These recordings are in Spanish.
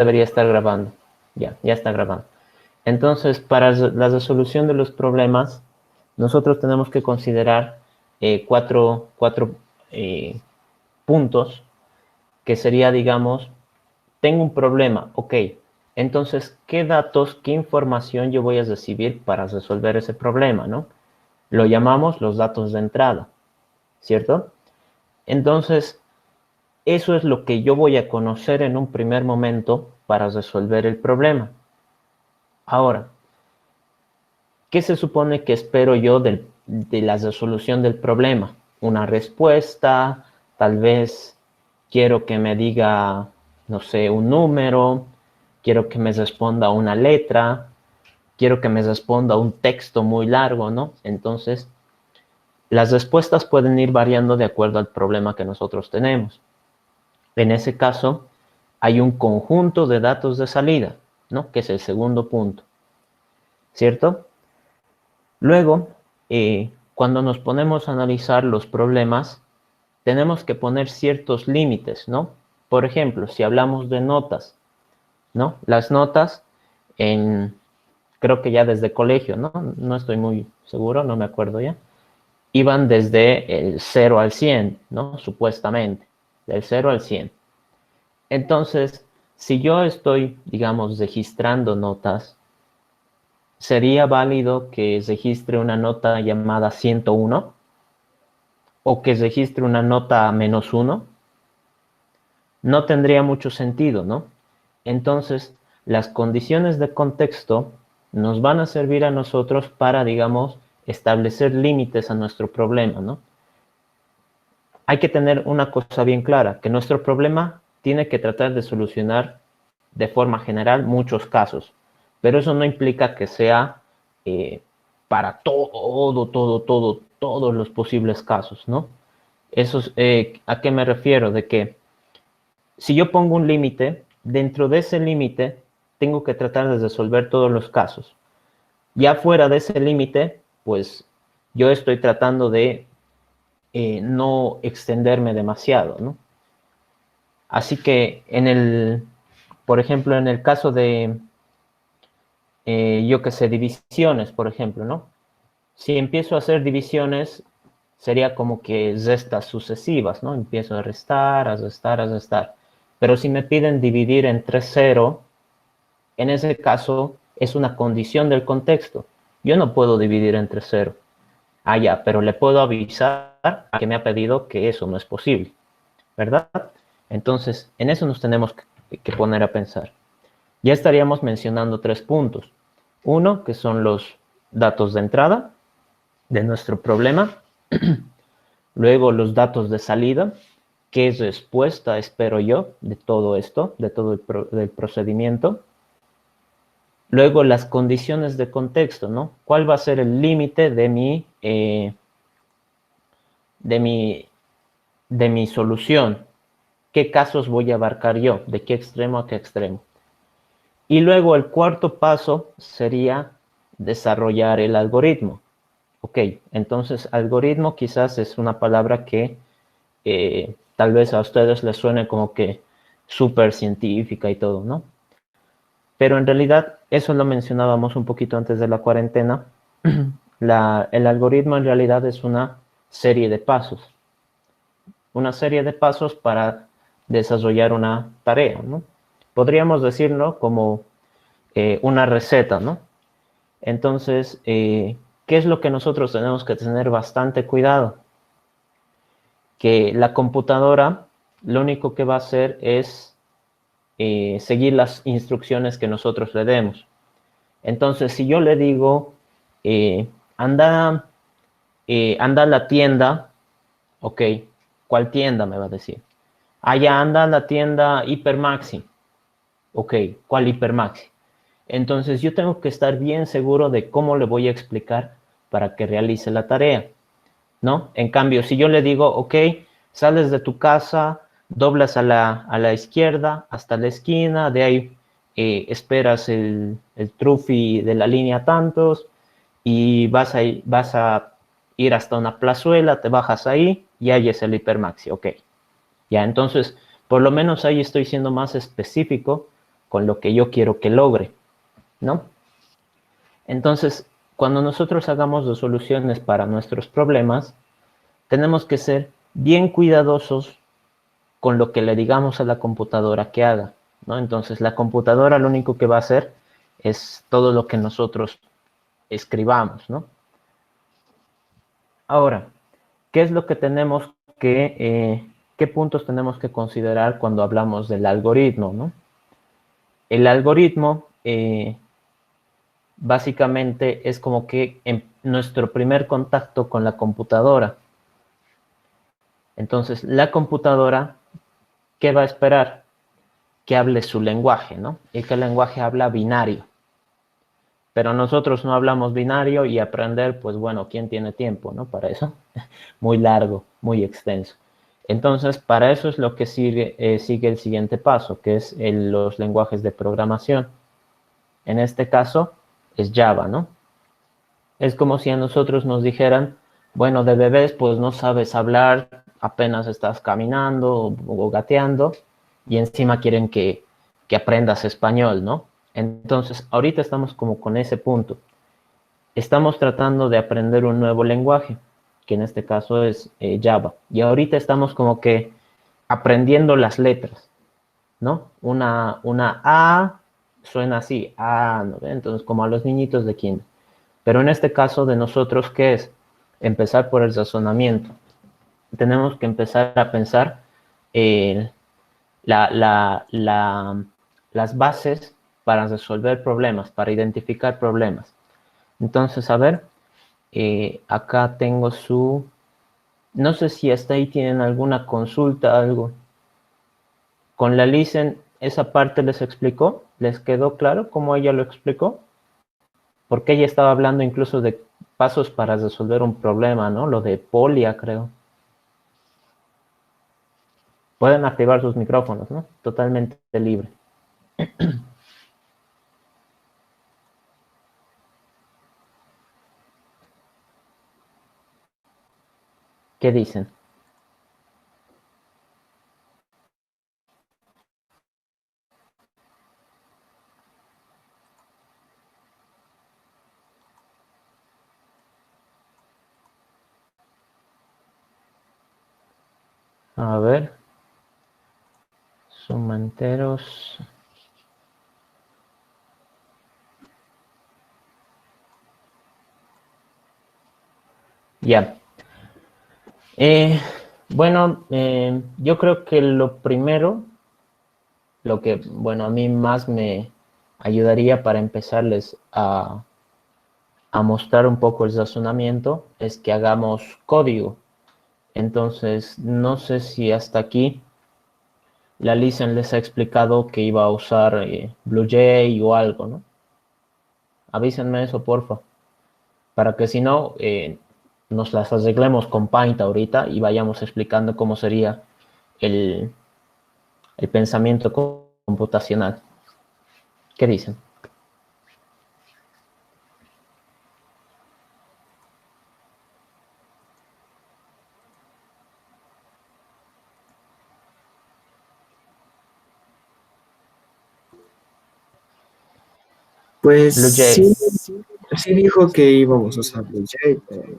debería estar grabando. Ya está grabando. Entonces, para la resolución de los problemas, nosotros tenemos que considerar cuatro puntos, que sería, digamos, tengo un problema, ok. Entonces, ¿qué datos, qué información yo voy a recibir para resolver ese problema, ¿no? Lo llamamos los datos de entrada, ¿cierto? Entonces, eso es lo que yo voy a conocer en un primer momento para resolver el problema. Ahora, ¿qué se supone que espero yo de la resolución del problema? Una respuesta, tal vez quiero que me diga, no sé, un número, quiero que me responda una letra, quiero que me responda un texto muy largo, ¿no? Entonces, las respuestas pueden ir variando de acuerdo al problema que nosotros tenemos. En ese caso, hay un conjunto de datos de salida, ¿no? Que es el segundo punto, ¿cierto? Luego, cuando nos ponemos a analizar los problemas, tenemos que poner ciertos límites, ¿no? Por ejemplo, si hablamos de notas, ¿no? Las notas, creo que ya desde colegio, ¿no? No estoy muy seguro, no me acuerdo ya. Iban desde el 0 al 100, ¿no? Supuestamente, del 0 al 100. Entonces, si yo estoy, digamos, registrando notas, ¿sería válido que registre una nota llamada 101 o que registre una nota -1? No tendría mucho sentido, ¿no? Entonces, las condiciones de contexto nos van a servir a nosotros para, digamos, establecer límites a nuestro problema, ¿no? Hay que tener una cosa bien clara, que nuestro problema tiene que tratar de solucionar de forma general muchos casos, pero eso no implica que sea para todos los posibles casos, ¿no? Eso es, ¿a qué me refiero? De que si yo pongo un límite, dentro de ese límite tengo que tratar de resolver todos los casos. Ya fuera de ese límite, pues yo estoy tratando de no extenderme demasiado, ¿no? Así que por ejemplo, en el caso de, yo qué sé, divisiones, por ejemplo, ¿no? Si empiezo a hacer divisiones, sería como que restas sucesivas, ¿no? Empiezo a restar, a restar, a restar. Pero si me piden dividir entre 0, en ese caso es una condición del contexto. Yo no puedo dividir entre 0. Ah, ya, pero le puedo avisar a que me ha pedido que eso no es posible, ¿verdad? Entonces, en eso nos tenemos que poner a pensar. Ya estaríamos mencionando 3 puntos. Uno, que son los datos de entrada de nuestro problema. Luego, los datos de salida. ¿Qué respuesta espero yo de todo esto, de todo el procedimiento? Luego, las condiciones de contexto, ¿no? ¿Cuál va a ser el límite de mi solución? ¿Qué casos voy a abarcar yo? ¿De qué extremo a qué extremo? Y luego el cuarto paso sería desarrollar el algoritmo. Ok, entonces algoritmo quizás es una palabra que tal vez a ustedes les suene como que súper científica y todo, ¿no? Pero en realidad, eso lo mencionábamos un poquito antes de la cuarentena. El algoritmo en realidad es una serie de pasos. Una serie de pasos para desarrollar una tarea, ¿no? Podríamos decirlo como una receta, ¿no? Entonces, ¿qué es lo que nosotros tenemos que tener bastante cuidado? Que la computadora lo único que va a hacer es seguir las instrucciones que nosotros le demos. Entonces, si yo le digo, anda a la tienda, ok, ¿cuál tienda me va a decir? Ya anda a la tienda Hipermaxi. Ok, ¿cuál Hipermaxi? Entonces yo tengo que estar bien seguro de cómo le voy a explicar para que realice la tarea, ¿no? En cambio, si yo le digo, ok, sales de tu casa, doblas a la izquierda hasta la esquina, de ahí esperas el trufi de la línea tantos y vas a ir hasta una plazuela, te bajas ahí y ahí es el Hipermaxi, ok. Ya, entonces, por lo menos ahí estoy siendo más específico con lo que yo quiero que logre, ¿no? Entonces, cuando nosotros hagamos resoluciones para nuestros problemas, tenemos que ser bien cuidadosos con lo que le digamos a la computadora que haga, ¿no? Entonces, la computadora lo único que va a hacer es todo lo que nosotros escribamos, ¿no? Ahora, ¿qué es lo que tenemos qué puntos tenemos que considerar cuando hablamos del algoritmo, ¿no? El algoritmo básicamente es como que en nuestro primer contacto con la computadora. Entonces, la computadora, ¿qué va a esperar? Que hable su lenguaje, ¿no? Y que el lenguaje habla binario. Pero nosotros no hablamos binario y aprender, pues bueno, ¿quién tiene tiempo, no? Para eso, muy largo, muy extenso. Entonces, para eso es lo que sigue el siguiente paso, que es los lenguajes de programación. En este caso, es Java, ¿no? Es como si a nosotros nos dijeran, bueno, de bebés, pues no sabes hablar, apenas estás caminando o gateando, y encima quieren que aprendas español, ¿no? Entonces, ahorita estamos como con ese punto. Estamos tratando de aprender un nuevo lenguaje, que en este caso es Java. Y ahorita estamos como que aprendiendo las letras, ¿no? Una A suena así, A, ¿no? Entonces, como a los niñitos de kinder. Pero en este caso de nosotros, ¿qué es? Empezar por el razonamiento. Tenemos que empezar a pensar eh, la, la, la, las bases para resolver problemas, para identificar problemas. Entonces, a ver, acá tengo su... No sé si hasta ahí tienen alguna consulta, algo. Con la Lisen, ¿esa parte les explicó? ¿Les quedó claro cómo ella lo explicó? Porque ella estaba hablando incluso de pasos para resolver un problema, ¿no? Lo de Polia, creo. Pueden activar sus micrófonos, ¿no? Totalmente libre. ¿Qué dicen? A ver. Sumanteros. Ya. Bueno, yo creo que lo primero, lo que, bueno, a mí más me ayudaría para empezarles a mostrar un poco el razonamiento es que hagamos código. Entonces, no sé si hasta aquí la Lisen les ha explicado que iba a usar BlueJ o algo, ¿no? Avísenme eso, porfa, para que si no, nos las arreglemos con Paint ahorita y vayamos explicando cómo sería el, el pensamiento computacional. ¿Qué dicen? Pues sí, BlueJ. sí dijo que íbamos a usar Bluejay, pero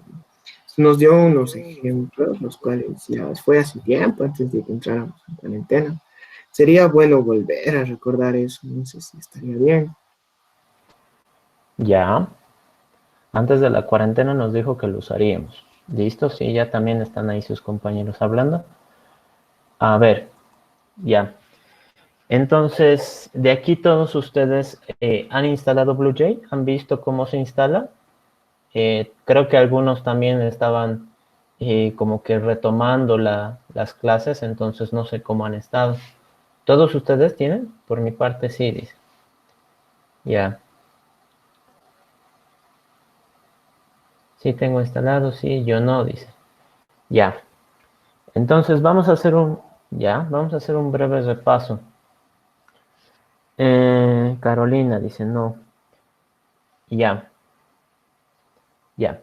nos dio unos ejemplos, los cuales ya fue hace tiempo, antes de que entráramos en cuarentena. Sería bueno volver a recordar eso, no sé si estaría bien. Ya. Antes de la cuarentena nos dijo que lo usaríamos. ¿Listo? Sí, ya también están ahí sus compañeros hablando. A ver, ya. Entonces, de aquí todos ustedes han instalado BlueJ, han visto cómo se instala. Creo que algunos también estaban como que retomando las clases, entonces no sé cómo han estado. ¿Todos ustedes tienen? Por mi parte sí, dice. Ya. Sí tengo instalado, sí, yo no, dice. Ya. Entonces vamos a hacer un breve repaso. Carolina dice no. Ya, ya.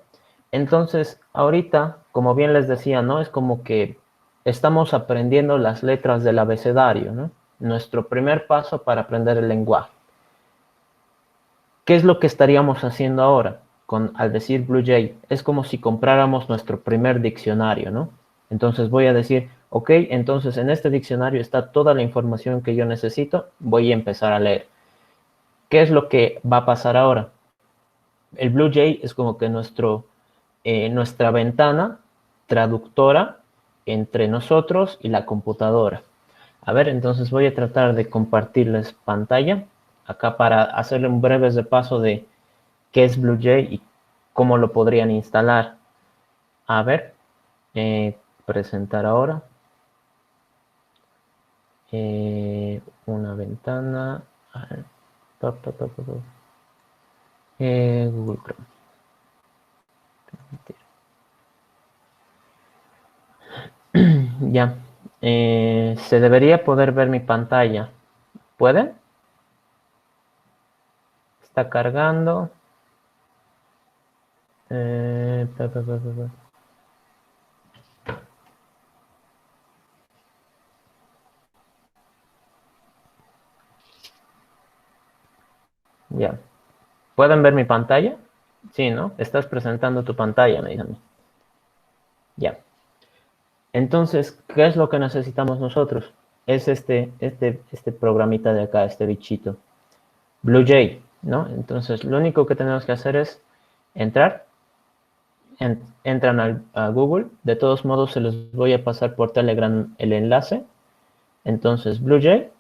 Entonces, ahorita, como bien les decía, ¿no? Es como que estamos aprendiendo las letras del abecedario, ¿no? nuestro primer paso para aprender el lenguaje. ¿Qué es lo que estaríamos haciendo ahora? Al decir BlueJ, es como si compráramos nuestro primer diccionario, ¿no? Entonces voy a decir, ok, entonces en este diccionario está toda la información que yo necesito, voy a empezar a leer. ¿Qué es lo que va a pasar ahora? El BlueJ es como que nuestra ventana traductora entre nosotros y la computadora. A ver, entonces voy a tratar de compartirles pantalla acá para hacerle un breve repaso de qué es BlueJ y cómo lo podrían instalar. A ver, presentar ahora. Una ventana. A ver, Google Chrome. Ya. Se debería poder ver mi pantalla. ¿Puede? Está cargando. Eh, pa, pa, pa, pa. Ya. ¿Pueden ver mi pantalla? Sí, ¿no? Estás presentando tu pantalla, me dicen. Ya. Entonces, ¿qué es lo que necesitamos nosotros? Es este programita de acá, este bichito. BlueJ, ¿no? Entonces, lo único que tenemos que hacer es entrar. Entran a Google. De todos modos, se los voy a pasar por Telegram el enlace. Entonces, BlueJ,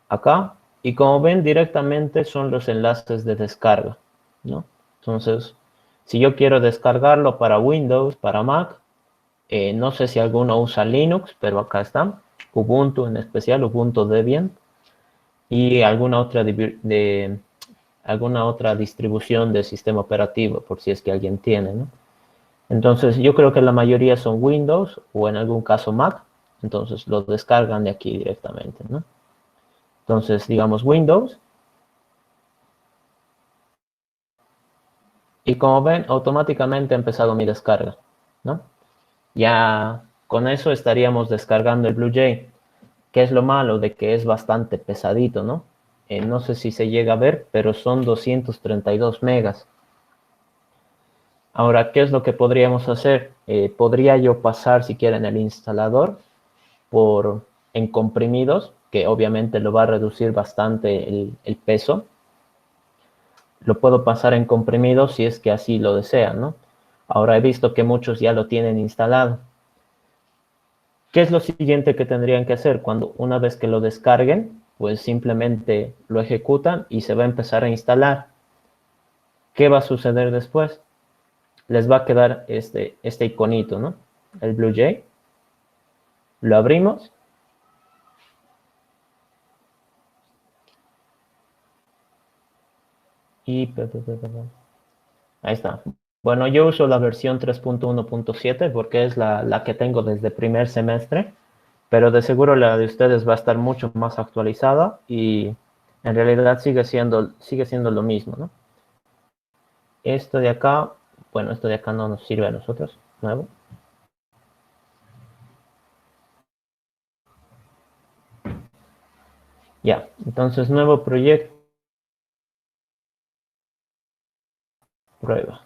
acá. Y como ven, directamente son los enlaces de descarga, ¿no? Entonces, si yo quiero descargarlo para Windows, para Mac, no sé si alguno usa Linux, pero acá está. Ubuntu en especial, Ubuntu Debian. Y alguna otra distribución de sistema operativo, por si es que alguien tiene, ¿no? Entonces, yo creo que la mayoría son Windows o en algún caso Mac. Entonces, lo descargan de aquí directamente, ¿no? Entonces, digamos Windows. Y como ven, automáticamente ha empezado mi descarga, ¿no? Ya con eso estaríamos descargando el BlueJ. ¿Qué es lo malo? De que es bastante pesadito, ¿no? No sé si se llega a ver, pero son 232 megas. Ahora, ¿qué es lo que podríamos hacer? Podría yo pasar, si quieren, el instalador en comprimidos, que obviamente lo va a reducir bastante el peso. Lo puedo pasar en comprimidos si es que así lo desean, ¿no? Ahora he visto que muchos ya lo tienen instalado. ¿Qué es lo siguiente que tendrían que hacer? Una vez que lo descarguen, pues simplemente lo ejecutan y se va a empezar a instalar. ¿Qué va a suceder después? Les va a quedar este iconito, ¿no? El BlueJ. Lo abrimos. Y ahí está. Bueno, yo uso la versión 3.1.7 porque es la que tengo desde primer semestre, pero de seguro la de ustedes va a estar mucho más actualizada y en realidad sigue siendo lo mismo, ¿no? Esto de acá, bueno, esto de acá no nos sirve a nosotros, nuevo. Ya, entonces nuevo proyecto, prueba.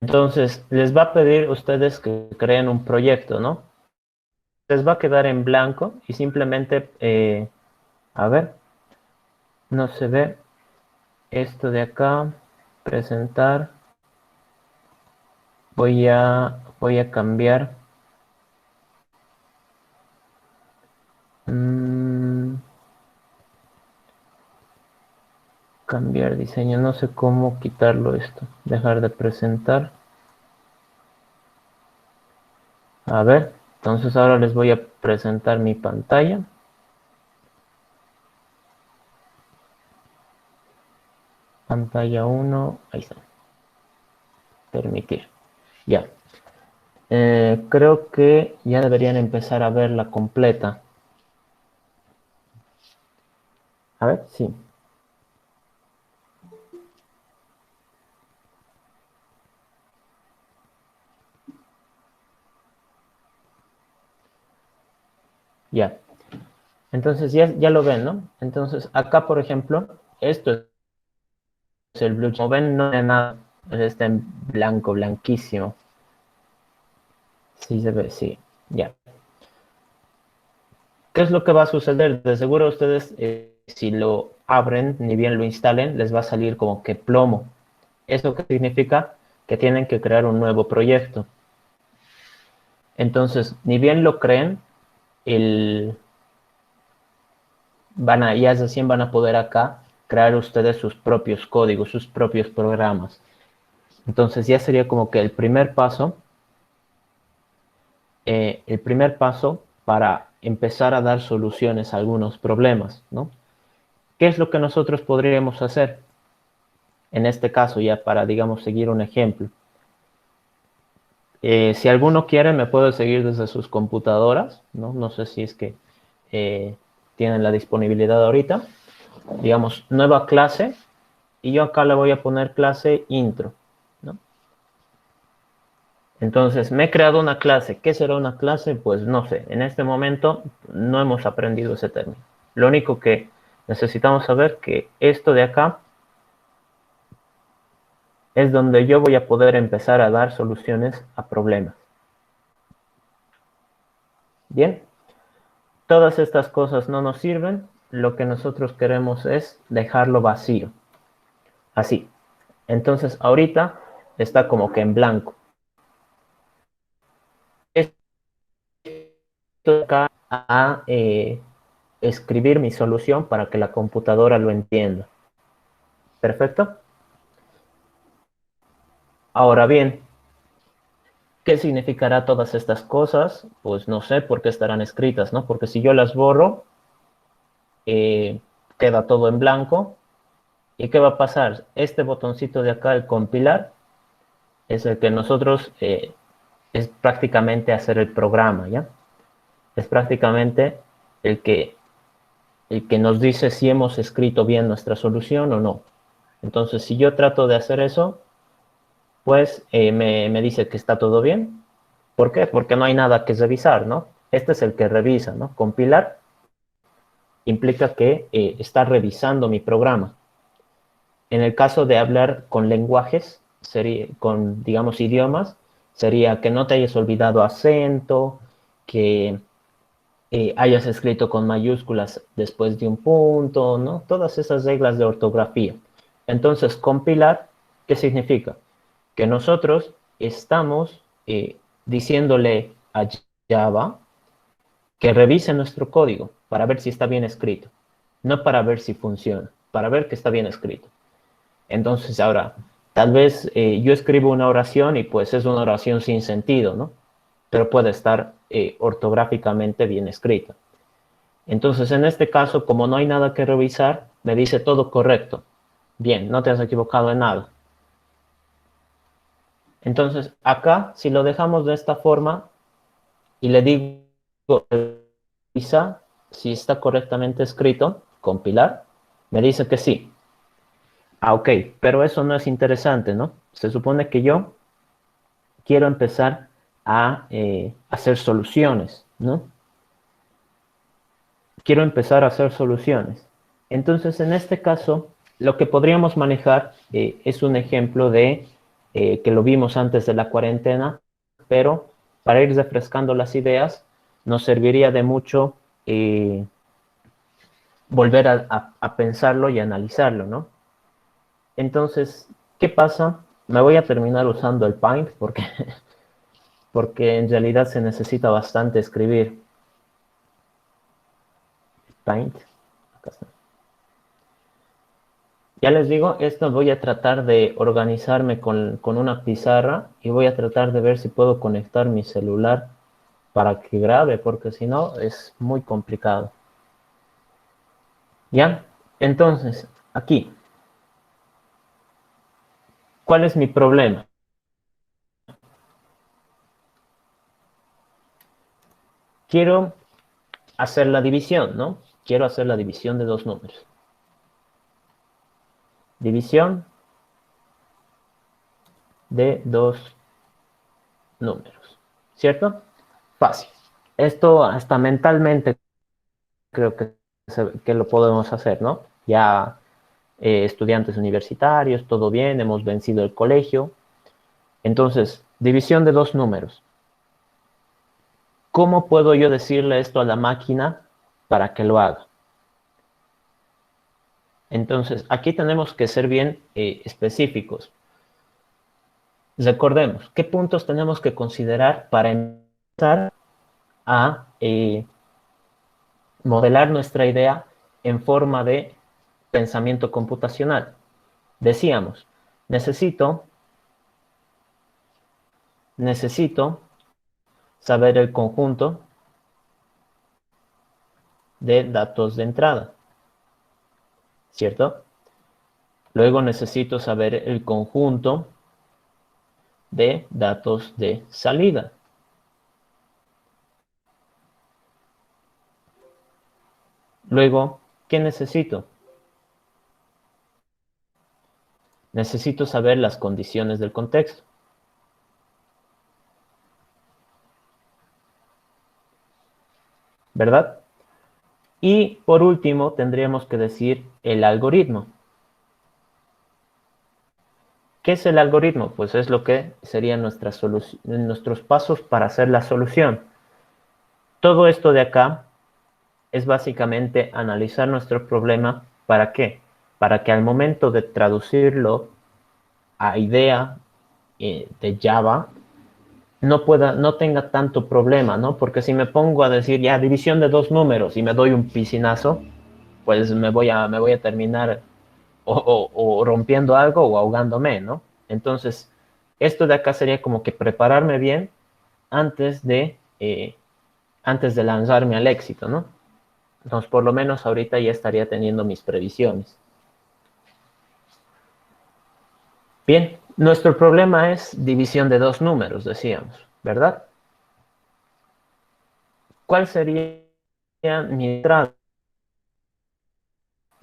Entonces, les va a pedir a ustedes que creen un proyecto, ¿no? Les va a quedar en blanco y simplemente, a ver, no se ve esto de acá, presentar, voy a cambiar, mm, cambiar diseño, no sé cómo quitarlo esto, dejar de presentar, a ver, entonces ahora les voy a presentar mi pantalla, pantalla 1, ahí está, permitir, ya. Creo que ya deberían empezar a verla completa. A ver, sí. Entonces ya lo ven, ¿no? Entonces acá, por ejemplo, esto es el blue. Como ven, no hay nada. Está en blanco, blanquísimo. Sí se ve, sí. Ya. ¿Qué es lo que va a suceder? De seguro ustedes, si lo abren, ni bien lo instalen, les va a salir como que plomo. ¿Eso qué significa? Que tienen que crear un nuevo proyecto. Entonces, ni bien lo creen, ya recién van a poder acá crear ustedes sus propios códigos, sus propios programas. Entonces ya sería como que el primer paso para empezar a dar soluciones a algunos problemas, ¿no? ¿Qué es lo que nosotros podríamos hacer? En este caso, ya para, digamos, seguir un ejemplo. Si alguno quiere, me puede seguir desde sus computadoras, ¿no? No sé si es que tienen la disponibilidad ahorita. Digamos, nueva clase, y yo acá le voy a poner clase intro, ¿no? Entonces, me he creado una clase. ¿Qué será una clase? Pues no sé. En este momento no hemos aprendido ese término. Lo único que necesitamos saber que esto de acá es donde yo voy a poder empezar a dar soluciones a problemas. Bien, todas estas cosas no nos sirven. Lo que nosotros queremos es dejarlo vacío. Así. Entonces, ahorita está como que en blanco. Esto acá a escribir mi solución para que la computadora lo entienda. ¿Perfecto? Ahora bien, ¿qué significará todas estas cosas? Pues no sé por qué estarán escritas, ¿no? Porque si yo las borro, queda todo en blanco. ¿Y qué va a pasar? Este botoncito de acá, el compilar, es el que nosotros, es prácticamente hacer el programa, ¿ya? Es prácticamente el que, el que nos dice si hemos escrito bien nuestra solución o no. Entonces, si yo trato de hacer eso, pues me dice que está todo bien. ¿Por qué? Porque no hay nada que revisar, ¿no? Este es el que revisa, ¿no? Compilar implica que está revisando mi programa. En el caso de hablar con lenguajes, con, digamos, idiomas, sería que no te hayas olvidado acento, que hayas escrito con mayúsculas después de un punto, ¿no? Todas esas reglas de ortografía. Entonces, compilar, ¿qué significa? Que nosotros estamos diciéndole a Java que revise nuestro código para ver si está bien escrito, no para ver si funciona, para ver que está bien escrito. Entonces, ahora, tal vez yo escribo una oración y pues es una oración sin sentido, ¿no? Pero puede estar ortográficamente bien escrita. Entonces, en este caso, como no hay nada que revisar, me dice todo correcto. Bien, no te has equivocado en nada. Entonces, acá, si lo dejamos de esta forma y le digo, revisa si está correctamente escrito, compilar, me dice que sí. Ah, ok, pero eso no es interesante, ¿no? Se supone que yo quiero empezar a hacer soluciones, ¿no? Quiero empezar a hacer soluciones. Entonces, en este caso, lo que podríamos manejar es un ejemplo de que lo vimos antes de la cuarentena, pero para ir refrescando las ideas, nos serviría de mucho volver a pensarlo y analizarlo, ¿no? Entonces, ¿qué pasa? Me voy a terminar usando el Paint porque en realidad se necesita bastante escribir. Paint. Acá está. Ya les digo, esto voy a tratar de organizarme con una pizarra y voy a tratar de ver si puedo conectar mi celular para que grabe, porque si no es muy complicado. ¿Ya? Entonces, aquí, ¿cuál es mi problema? Quiero hacer la división, ¿no? Quiero hacer la división de dos números. División de dos números, ¿cierto? Fácil. Esto hasta mentalmente creo que que lo podemos hacer, ¿no? Ya estudiantes universitarios, todo bien, hemos vencido el colegio. Entonces, división de dos números. ¿Cómo puedo yo decirle esto a la máquina para que lo haga? Entonces, aquí tenemos que ser bien específicos. Recordemos, ¿qué puntos tenemos que considerar para empezar a modelar nuestra idea en forma de pensamiento computacional? Decíamos, necesito saber el conjunto de datos de entrada, ¿cierto? Luego necesito saber el conjunto de datos de salida. Luego, ¿qué necesito? Necesito saber las condiciones del contexto. ¿Verdad? Y por último, tendríamos que decir el algoritmo. ¿Qué es el algoritmo? Pues es lo que serían nuestros pasos para hacer la solución. Todo esto de acá es básicamente analizar nuestro problema. ¿Para qué? Para que al momento de traducirlo a idea de Java, no tenga tanto problema, ¿no? Porque si me pongo a decir ya división de dos números y me doy un piscinazo, pues me voy a terminar o rompiendo algo o ahogándome, ¿no? Entonces, esto de acá sería como que prepararme bien antes de lanzarme al éxito, ¿no? Entonces, por lo menos ahorita ya estaría teniendo mis previsiones. Bien, nuestro problema es división de dos números, decíamos, ¿verdad? ¿Cuál sería mi entrada?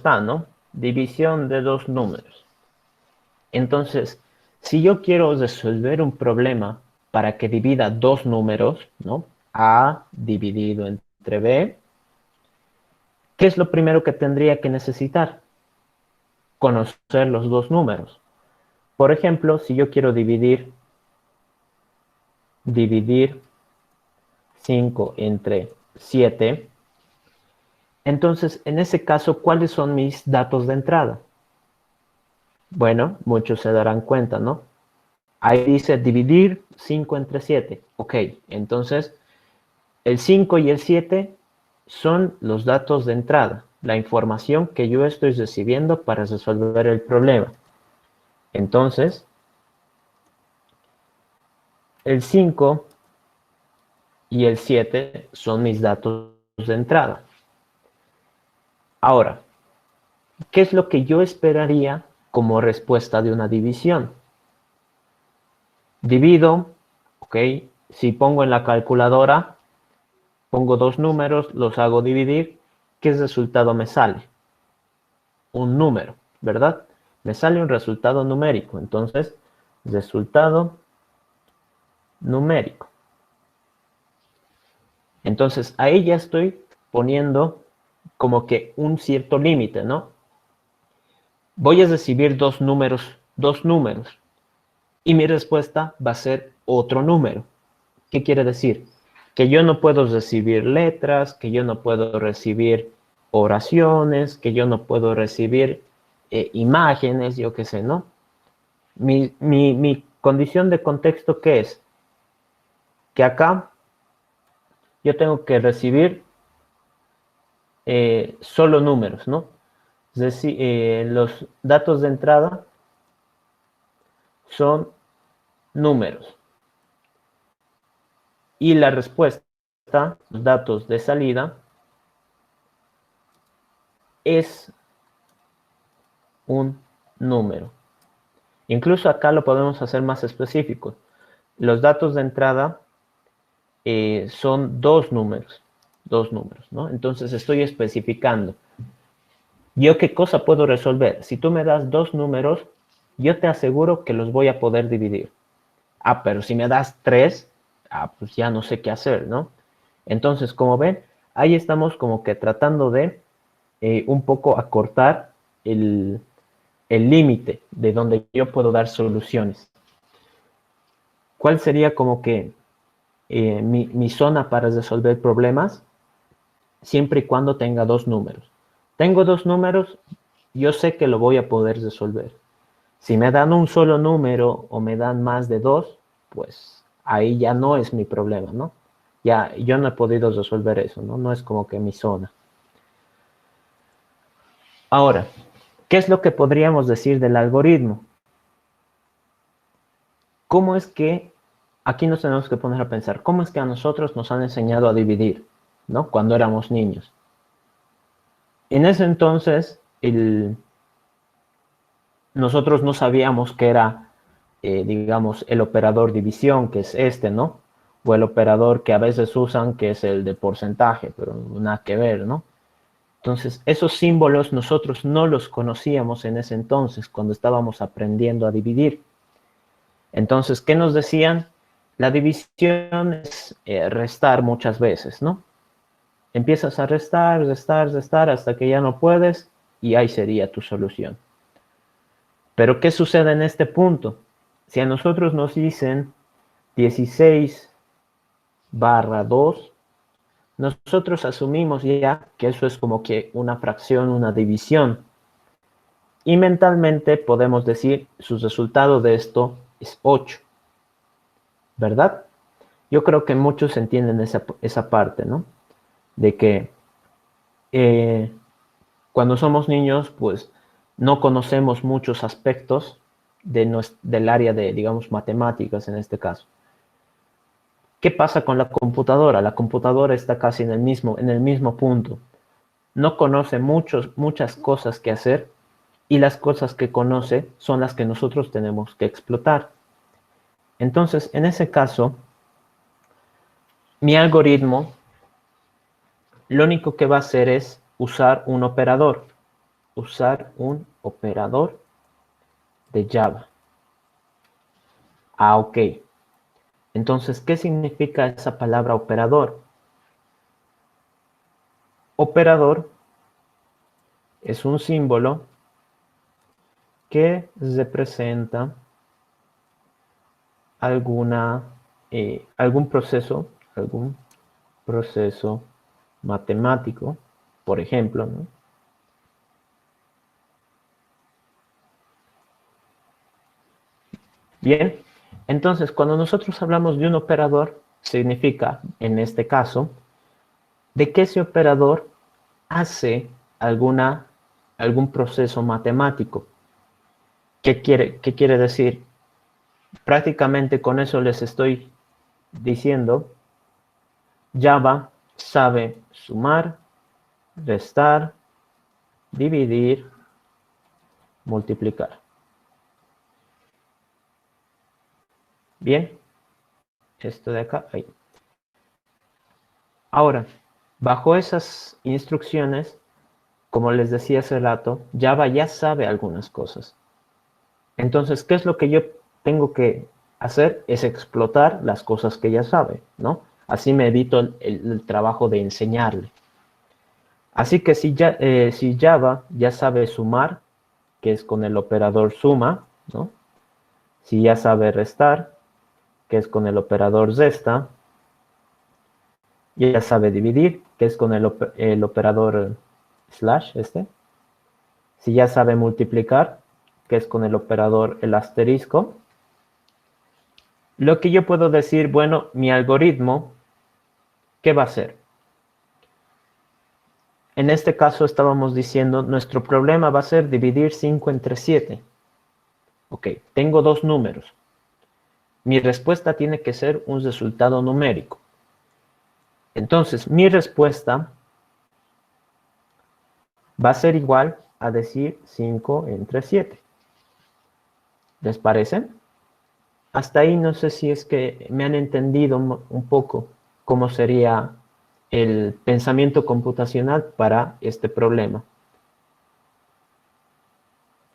¿No? División de dos números. Entonces, si yo quiero resolver un problema para que divida dos números, ¿no? A dividido entre B, ¿qué es lo primero que tendría que necesitar? Conocer los dos números. Por ejemplo, si yo quiero dividir 5 entre 7, entonces, en ese caso, ¿cuáles son mis datos de entrada? Bueno, muchos se darán cuenta, ¿no? Ahí dice dividir 5 entre 7. Ok, entonces el 5 y el 7 son los datos de entrada, la información que yo estoy recibiendo para resolver el problema. Entonces, el 5 y el 7 son mis datos de entrada. Ahora, ¿qué es lo que yo esperaría como respuesta de una división? Divido, ok, si pongo en la calculadora, pongo dos números, los hago dividir, ¿qué resultado me sale? Un número, ¿verdad? Me sale un resultado numérico, entonces, resultado numérico. Entonces, ahí ya estoy poniendo como que un cierto límite, ¿no? Voy a recibir dos números, y mi respuesta va a ser otro número. ¿Qué quiere decir? Que yo no puedo recibir letras, que yo no puedo recibir oraciones, que yo no puedo recibir imágenes, yo qué sé, ¿no? Mi condición de contexto, ¿qué es? Que acá yo tengo que recibir solo números, ¿no? Es decir, los datos de entrada son números. Y la respuesta, los datos de salida, es un número. Incluso acá lo podemos hacer más específico. Los datos de entrada son dos números, ¿no? Entonces estoy especificando. ¿Yo qué cosa puedo resolver? Si tú me das dos números, yo te aseguro que los voy a poder dividir. Ah, pero si me das tres, pues ya no sé qué hacer, ¿no? Entonces, como ven, ahí estamos como que tratando de un poco acortar el límite de donde yo puedo dar soluciones. ¿Cuál sería como que mi zona para resolver problemas? Siempre y cuando tenga dos números. Tengo dos números, yo sé que lo voy a poder resolver. Si me dan un solo número o me dan más de dos, pues ahí ya no es mi problema, ¿no? Ya yo no he podido resolver eso, ¿no? No es como que mi zona. Ahora, ¿qué es lo que podríamos decir del algoritmo? ¿Cómo es que, aquí nos tenemos que poner a pensar, cómo es que a nosotros nos han enseñado a dividir, ¿no? Cuando éramos niños. En ese entonces, nosotros no sabíamos que era, digamos, el operador división, que es este, ¿no? O el operador que a veces usan, que es el de porcentaje, pero nada que ver, ¿no? Entonces, esos símbolos nosotros no los conocíamos en ese entonces, cuando estábamos aprendiendo a dividir. Entonces, ¿qué nos decían? La división es restar muchas veces, ¿no? Empiezas a restar, restar, restar, hasta que ya no puedes, y ahí sería tu solución. Pero ¿qué sucede en este punto? Si a nosotros nos dicen 16/2, nosotros asumimos ya que eso es como que una fracción, una división. Y mentalmente podemos decir, su resultado de esto es 8, ¿verdad? Yo creo que muchos entienden esa parte, ¿no? De que cuando somos niños, pues no conocemos muchos aspectos del área de, digamos, matemáticas en este caso. ¿Qué pasa con la computadora? La computadora está casi en el mismo punto. No conoce muchas cosas que hacer, y las cosas que conoce son las que nosotros tenemos que explotar. Entonces, en ese caso, mi algoritmo lo único que va a hacer es usar un operador de Java. Ah, ok. Entonces, ¿qué significa esa palabra operador? Operador es un símbolo que representa algún proceso matemático, por ejemplo, ¿no? Bien, entonces cuando nosotros hablamos de un operador, significa, en este caso, de que ese operador hace algún proceso matemático. ¿Qué quiere decir? Prácticamente con eso les estoy diciendo, Java sabe sumar, restar, dividir, multiplicar. Bien, esto de acá, ahí. Ahora, bajo esas instrucciones, como les decía hace rato, Java ya sabe algunas cosas. Entonces, ¿qué es lo que yo tengo que hacer? Es explotar las cosas que ya sabe, ¿no? Así me evito el trabajo de enseñarle. Así que si Java ya sabe sumar, que es con el operador suma, ¿no? Si ya sabe restar, que es con el operador resta, ya sabe dividir, que es con el operador slash, si ya sabe multiplicar, que es con el operador el asterisco, lo que yo puedo decir, bueno, mi algoritmo, ¿qué va a hacer? En este caso estábamos diciendo, nuestro problema va a ser dividir 5 entre 7. Ok, tengo dos números. Mi respuesta tiene que ser un resultado numérico. Entonces, mi respuesta va a ser igual a decir 5 entre 7. ¿Les parece? Hasta ahí no sé si es que me han entendido un poco cómo sería el pensamiento computacional para este problema.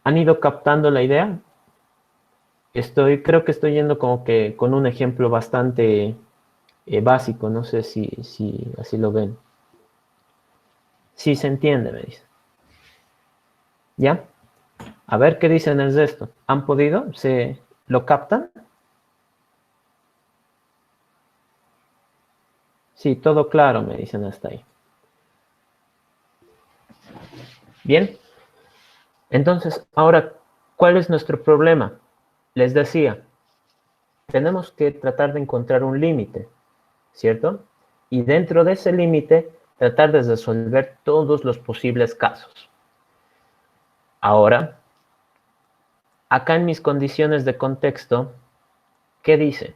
¿Han ido captando la idea? Creo que estoy yendo como que con un ejemplo bastante básico, no sé si así lo ven. Sí se entiende, me dice. ¿Ya? A ver qué dicen de esto. ¿Han podido? ¿Se lo captan? Sí, todo claro, me dicen hasta ahí. Bien. Entonces, ahora, ¿cuál es nuestro problema? Les decía, tenemos que tratar de encontrar un límite, ¿cierto? Y dentro de ese límite, tratar de resolver todos los posibles casos. Ahora, acá en mis condiciones de contexto, ¿qué dice?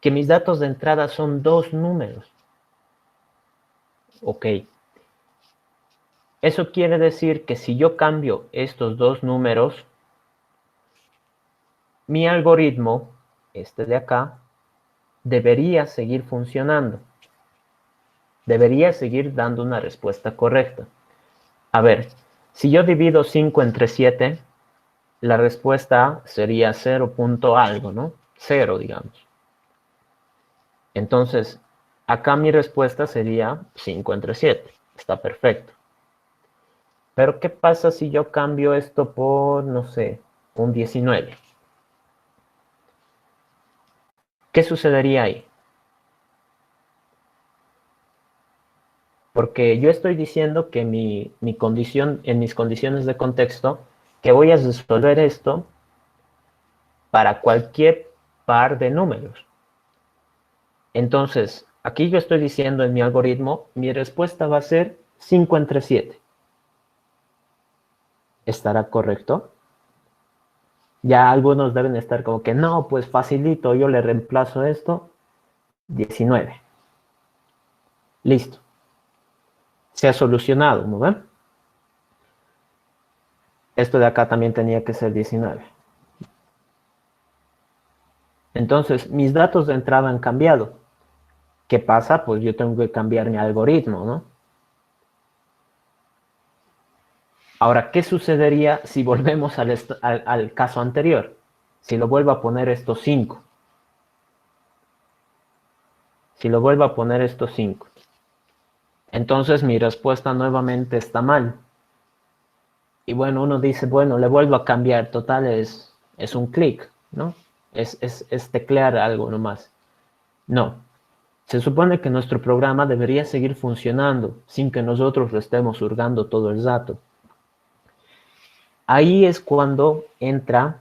Que mis datos de entrada son 2 números. Ok. Eso quiere decir que si yo cambio estos 2 números, mi algoritmo, este de acá, debería seguir funcionando. Debería seguir dando una respuesta correcta. A ver, si yo divido 5 entre 7, la respuesta sería 0 punto algo, ¿no? 0, digamos. Entonces, acá mi respuesta sería 5 entre 7. Está perfecto. Pero, ¿qué pasa si yo cambio esto por, no sé, un 19? ¿Qué sucedería ahí? Porque yo estoy diciendo que mi condición, en mis condiciones de contexto, que voy a resolver esto para cualquier par de números. Entonces, aquí yo estoy diciendo en mi algoritmo, mi respuesta va a ser 5 entre 7. ¿Estará correcto? Ya algunos deben estar como que, no, pues facilito, yo le reemplazo esto, 19. Listo. Se ha solucionado, ¿no ven? Esto de acá también tenía que ser 19. Entonces, mis datos de entrada han cambiado. ¿Qué pasa? Pues yo tengo que cambiar mi algoritmo, ¿no? Ahora, ¿qué sucedería si volvemos al caso anterior? Si lo vuelvo a poner estos 5. Si lo vuelvo a poner estos 5. Entonces mi respuesta nuevamente está mal. Y bueno, uno dice, bueno, le vuelvo a cambiar. Total, es un clic, ¿no? Es teclear algo nomás. No. Se supone que nuestro programa debería seguir funcionando sin que nosotros le estemos hurgando todo el dato. Ahí es cuando entra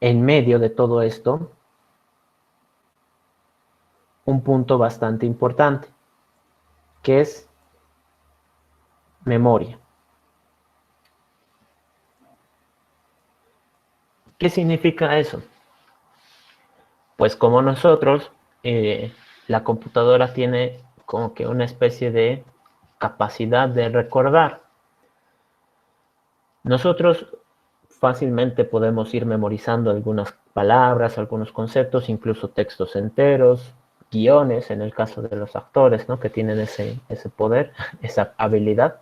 en medio de todo esto un punto bastante importante, que es memoria. ¿Qué significa eso? Pues como nosotros, la computadora tiene como que una especie de capacidad de recordar. Nosotros fácilmente podemos ir memorizando algunas palabras, algunos conceptos, incluso textos enteros, guiones, en el caso de los actores, ¿no? Que tienen ese poder, esa habilidad.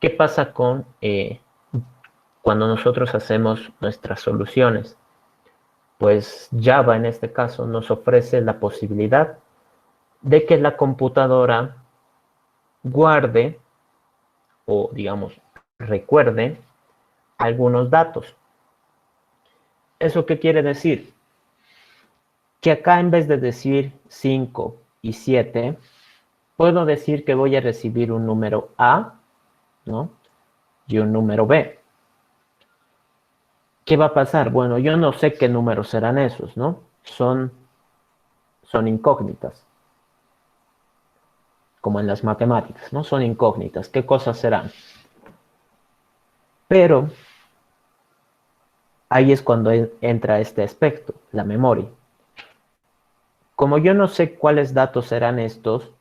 ¿Qué pasa con cuando nosotros hacemos nuestras soluciones? Pues Java en este caso nos ofrece la posibilidad de que la computadora guarde o digamos recuerde algunos datos. ¿Eso qué quiere decir? Que acá en vez de decir 5 y 7, puedo decir que voy a recibir un número A, ¿no? Y un número B. ¿Qué va a pasar? Bueno, yo no sé qué números serán esos, ¿no? Son incógnitas, como en las matemáticas, ¿no? Son incógnitas. ¿Qué cosas serán? Pero ahí es cuando entra este aspecto, la memoria. Como yo no sé cuáles datos serán estos,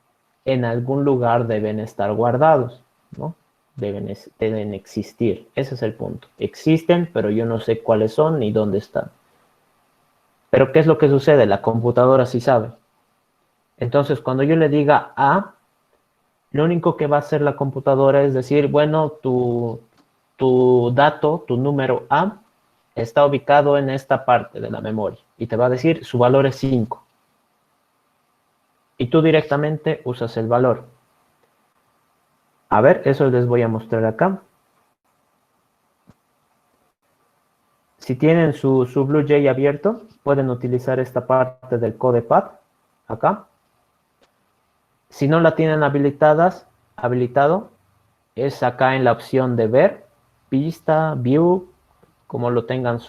en algún lugar deben estar guardados, ¿no? Deben existir. Ese es el punto. Existen, pero yo no sé cuáles son ni dónde están. Pero ¿qué es lo que sucede? La computadora sí sabe. Entonces, cuando yo le diga A, lo único que va a hacer la computadora es decir, bueno, tu dato, tu número A, está ubicado en esta parte de la memoria. Y te va a decir, su valor es 5. Y tú directamente usas el valor. A ver, eso les voy a mostrar acá. Si tienen su BlueJ abierto, pueden utilizar esta parte del CodePad, acá. Si no la tienen habilitado, es acá en la opción de ver, pista, view, como lo tengan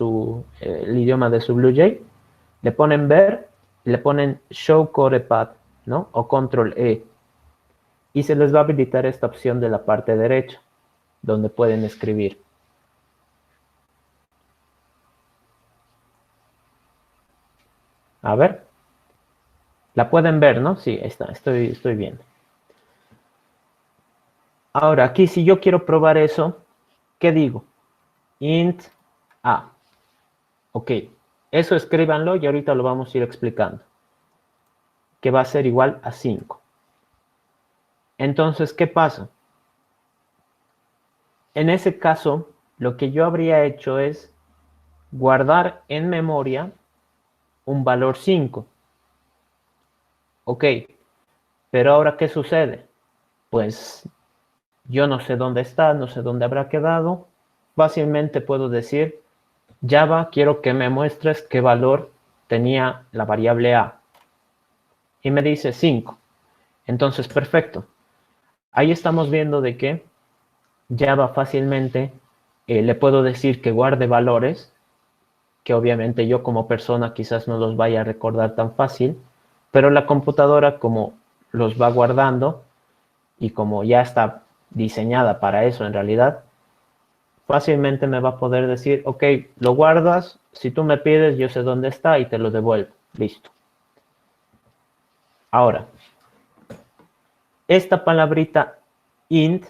el idioma de su BlueJ. Le ponen ver, le ponen show CodePad, ¿no? O control E. Y se les va a habilitar esta opción de la parte derecha, donde pueden escribir. A ver, la pueden ver, ¿no? Sí, ahí está, estoy viendo. Ahora, aquí si yo quiero probar eso, ¿qué digo? Int A. Ok, eso escríbanlo y ahorita lo vamos a ir explicando. Que va a ser igual a 5. Entonces, ¿qué pasa? En ese caso, lo que yo habría hecho es guardar en memoria un valor 5. Ok, pero ahora, ¿qué sucede? Pues yo no sé dónde está, no sé dónde habrá quedado. Fácilmente puedo decir, Java, quiero que me muestres qué valor tenía la variable A. Y me dice 5. Entonces, perfecto. Ahí estamos viendo de que Java fácilmente le puedo decir que guarde valores, que obviamente yo como persona quizás no los vaya a recordar tan fácil, pero la computadora como los va guardando y como ya está diseñada para eso en realidad, fácilmente me va a poder decir, ok, lo guardas, si tú me pides yo sé dónde está y te lo devuelvo, listo. Ahora, esta palabrita int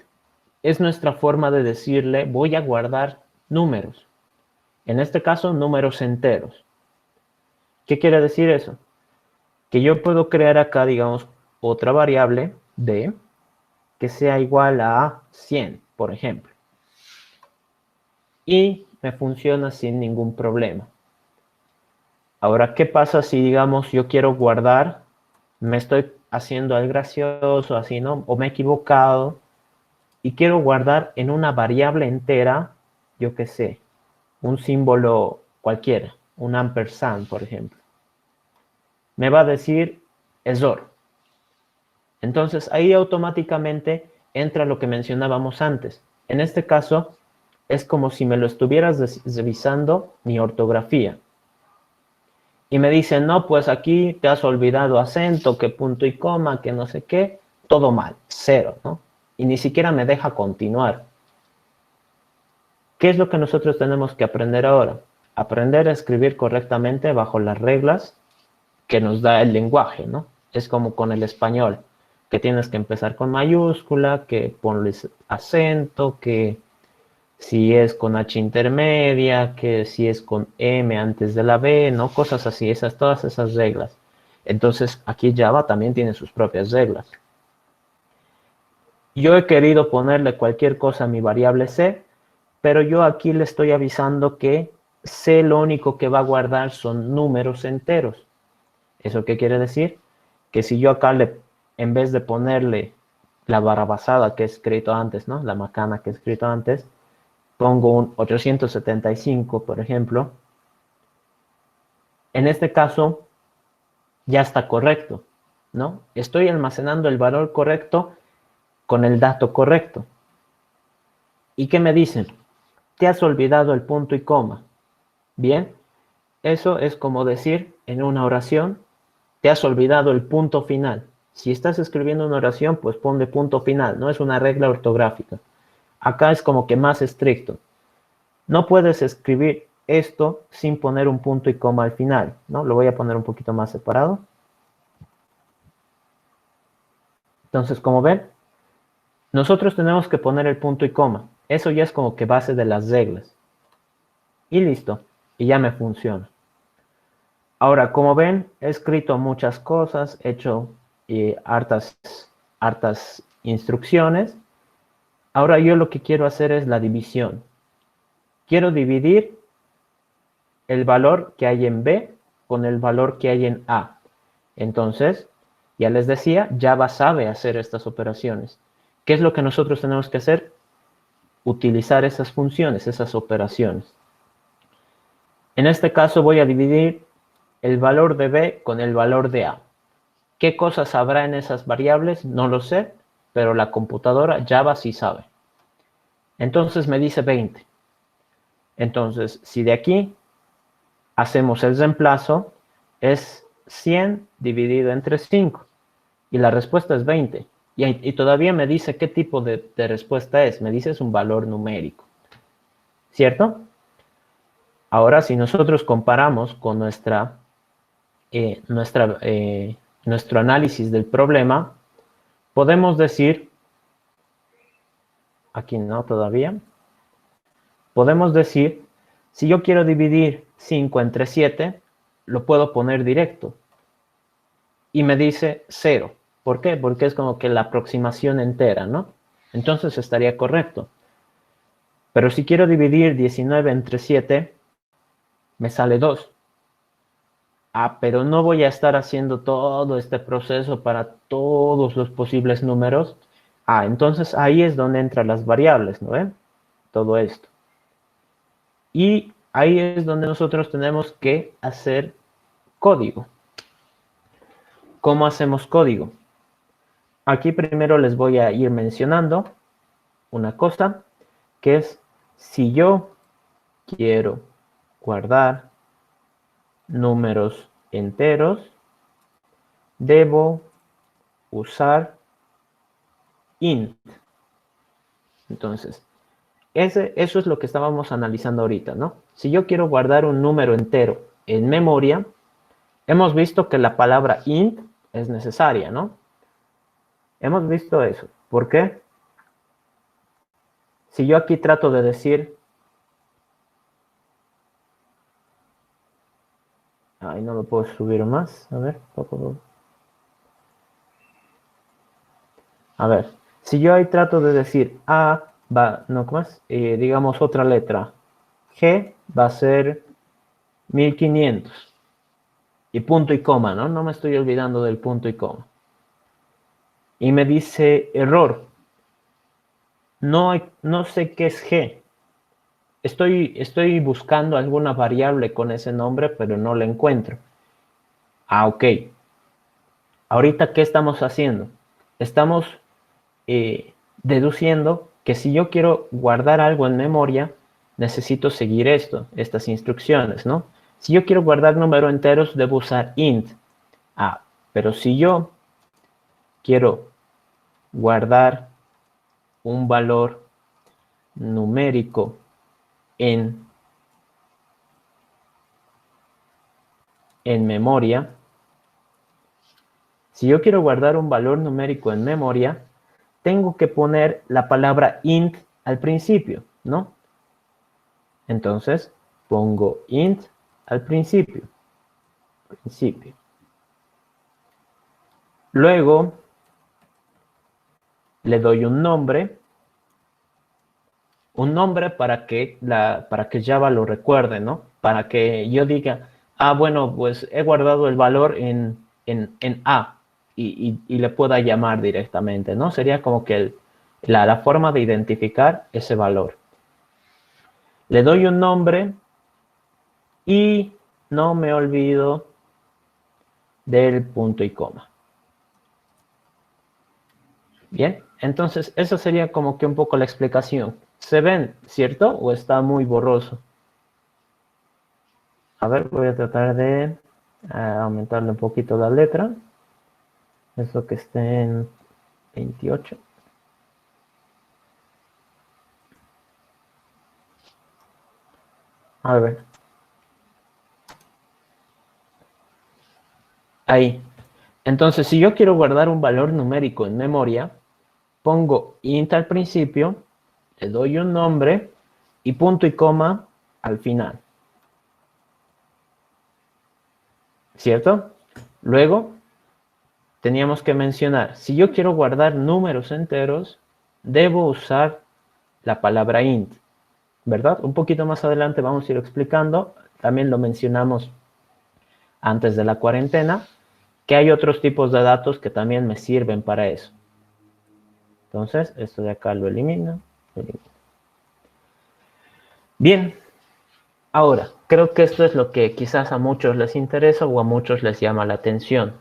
es nuestra forma de decirle voy a guardar números. En este caso, números enteros. ¿Qué quiere decir eso? Que yo puedo crear acá, digamos, otra variable d que sea igual a 100, por ejemplo. Y me funciona sin ningún problema. Ahora, ¿qué pasa si, digamos, yo quiero guardar, me estoy haciendo algo gracioso, así, ¿no? O me he equivocado y quiero guardar en una variable entera, yo qué sé, un símbolo cualquiera, un ampersand, por ejemplo. Me va a decir error. Entonces, ahí automáticamente entra lo que mencionábamos antes. En este caso, es como si me lo estuvieras revisando mi ortografía. Y me dicen, no, pues aquí te has olvidado acento, que punto y coma, que no sé qué, todo mal, cero, ¿no? Y ni siquiera me deja continuar. ¿Qué es lo que nosotros tenemos que aprender ahora? Aprender a escribir correctamente bajo las reglas que nos da el lenguaje, ¿no? Es como con el español, que tienes que empezar con mayúscula, que ponles acento, que si es con H intermedia, que si es con M antes de la B, ¿no? Cosas así, todas esas reglas. Entonces, aquí Java también tiene sus propias reglas. Yo he querido ponerle cualquier cosa a mi variable C, pero yo aquí le estoy avisando que C lo único que va a guardar son números enteros. ¿Eso qué quiere decir? Que si yo acá en vez de ponerle la barrabasada que he escrito antes, ¿no? La macana que he escrito antes, pongo un 875, por ejemplo, en este caso ya está correcto, ¿no? Estoy almacenando el valor correcto con el dato correcto. ¿Y qué me dicen? Te has olvidado el punto y coma. Bien, eso es como decir en una oración, te has olvidado el punto final. Si estás escribiendo una oración, pues ponle punto final, no es una regla ortográfica. Acá es como que más estricto. No puedes escribir esto sin poner un punto y coma al final, ¿no? Lo voy a poner un poquito más separado. Entonces, como ven, nosotros tenemos que poner el punto y coma. Eso ya es como que base de las reglas. Y listo, y ya me funciona. Ahora, como ven, he escrito muchas cosas, he hecho hartas instrucciones. Ahora yo lo que quiero hacer es la división. Quiero dividir el valor que hay en B con el valor que hay en A. Entonces, ya les decía, Java sabe hacer estas operaciones. ¿Qué es lo que nosotros tenemos que hacer? Utilizar esas funciones, esas operaciones. En este caso voy a dividir el valor de B con el valor de A. ¿Qué cosas habrá en esas variables? No lo sé, pero la computadora Java sí sabe. Entonces me dice 20. Entonces, si de aquí hacemos el reemplazo, es 100 dividido entre 5. Y la respuesta es 20. Y todavía me dice qué tipo de respuesta es. Me dice es un valor numérico. ¿Cierto? Ahora, si nosotros comparamos con nuestro análisis del problema, podemos decir, aquí no todavía, podemos decir, si yo quiero dividir 5 entre 7, lo puedo poner directo. Y me dice 0. ¿Por qué? Porque es como que la aproximación entera, ¿no? Entonces estaría correcto. Pero si quiero dividir 19 entre 7, me sale 2. Ah, pero no voy a estar haciendo todo este proceso para todos los posibles números. Ah, entonces ahí es donde entran las variables, ¿no ven? Todo esto. Y ahí es donde nosotros tenemos que hacer código. ¿Cómo hacemos código? Aquí primero les voy a ir mencionando una cosa, que es si yo quiero guardar números enteros, debo usar int. Entonces, eso es lo que estábamos analizando ahorita, ¿no? Si yo quiero guardar un número entero en memoria, hemos visto que la palabra int es necesaria, ¿no? Hemos visto eso. ¿Por qué? Si yo aquí trato de decir... Ay, no lo puedo subir más. A ver, A ver, si yo ahí trato de decir A va, no, ¿cómo es? Digamos otra letra. G va a ser 1500. Y punto y coma, ¿no? No me estoy olvidando del punto y coma. Y me dice error. No sé qué es G. Estoy buscando alguna variable con ese nombre, pero no la encuentro. Ah, ok. Ahorita, ¿qué estamos haciendo? Estamos deduciendo que si yo quiero guardar algo en memoria, necesito seguir estas instrucciones, ¿no? Si yo quiero guardar números enteros, debo usar int. Ah, pero si yo quiero guardar un valor numérico en memoria, si yo quiero guardar un valor numérico en memoria, tengo que poner la palabra int al principio, ¿no? Entonces, pongo int al principio. Luego, le doy un nombre para que Java lo recuerde, ¿no? Para que yo diga, ah, bueno, pues he guardado el valor en A y le pueda llamar directamente, ¿no? Sería como que la forma de identificar ese valor. Le doy un nombre y no me olvido del punto y coma. Bien, entonces esa sería como que un poco la explicación. ¿Se ven, cierto? ¿O está muy borroso? A ver, voy a tratar de aumentarle un poquito la letra. Eso que esté en 28. A ver. Ahí. Entonces, si yo quiero guardar un valor numérico en memoria, pongo int al principio, le doy un nombre y punto y coma al final. ¿Cierto? Luego, teníamos que mencionar, si yo quiero guardar números enteros, debo usar la palabra int, ¿verdad? Un poquito más adelante vamos a ir explicando, también lo mencionamos antes de la cuarentena, que hay otros tipos de datos que también me sirven para eso. Entonces, esto de acá lo elimino. Bien. Ahora, creo que esto es lo que quizás a muchos les interesa o a muchos les llama la atención.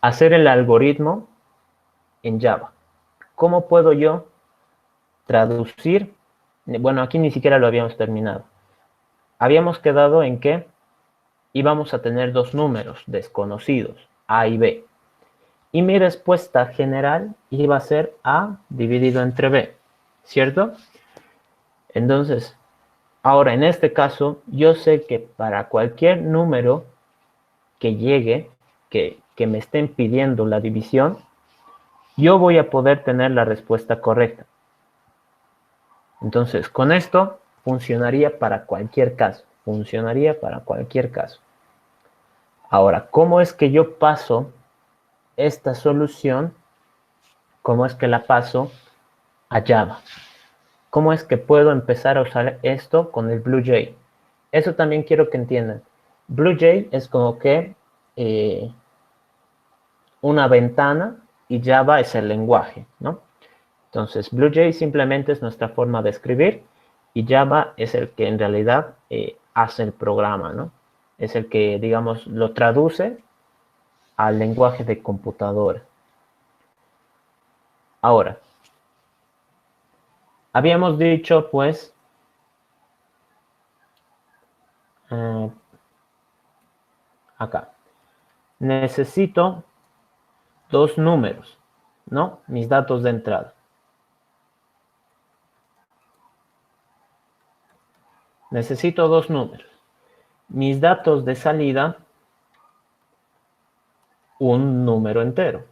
Hacer el algoritmo en Java. ¿Cómo puedo yo traducir? Bueno, aquí ni siquiera lo habíamos terminado. Habíamos quedado en que íbamos a tener dos números desconocidos, A y B. Y mi respuesta general iba a ser A dividido entre B, ¿cierto? Entonces, ahora en este caso, yo sé que para cualquier número que llegue, que me estén pidiendo la división, yo voy a poder tener la respuesta correcta. Entonces, con esto funcionaría para cualquier caso. Funcionaría para cualquier caso. Ahora, ¿cómo es que yo paso esta solución? ¿Cómo es que la paso a Java? ¿Cómo es que puedo empezar a usar esto con el BlueJ? Eso también quiero que entiendan. BlueJ es como que una ventana y Java es el lenguaje, ¿no? Entonces, BlueJ simplemente es nuestra forma de escribir y Java es el que en realidad hace el programa, ¿no? Es el que, digamos, lo traduce al lenguaje de computadora. Ahora, habíamos dicho, pues, acá, necesito dos números, ¿no? Mis datos de entrada. Necesito dos números. Mis datos de salida, un número entero.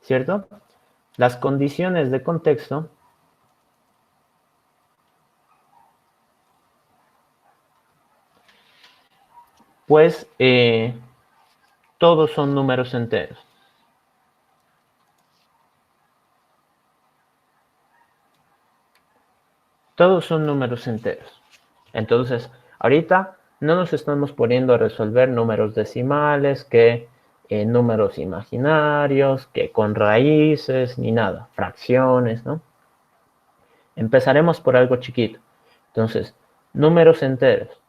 ¿Cierto? Las condiciones de contexto pues todos son números enteros. Todos son números enteros. Entonces, ahorita no nos estamos poniendo a resolver números decimales, que números imaginarios, que con raíces, ni nada, fracciones, ¿no? Empezaremos por algo chiquito. Entonces, números enteros.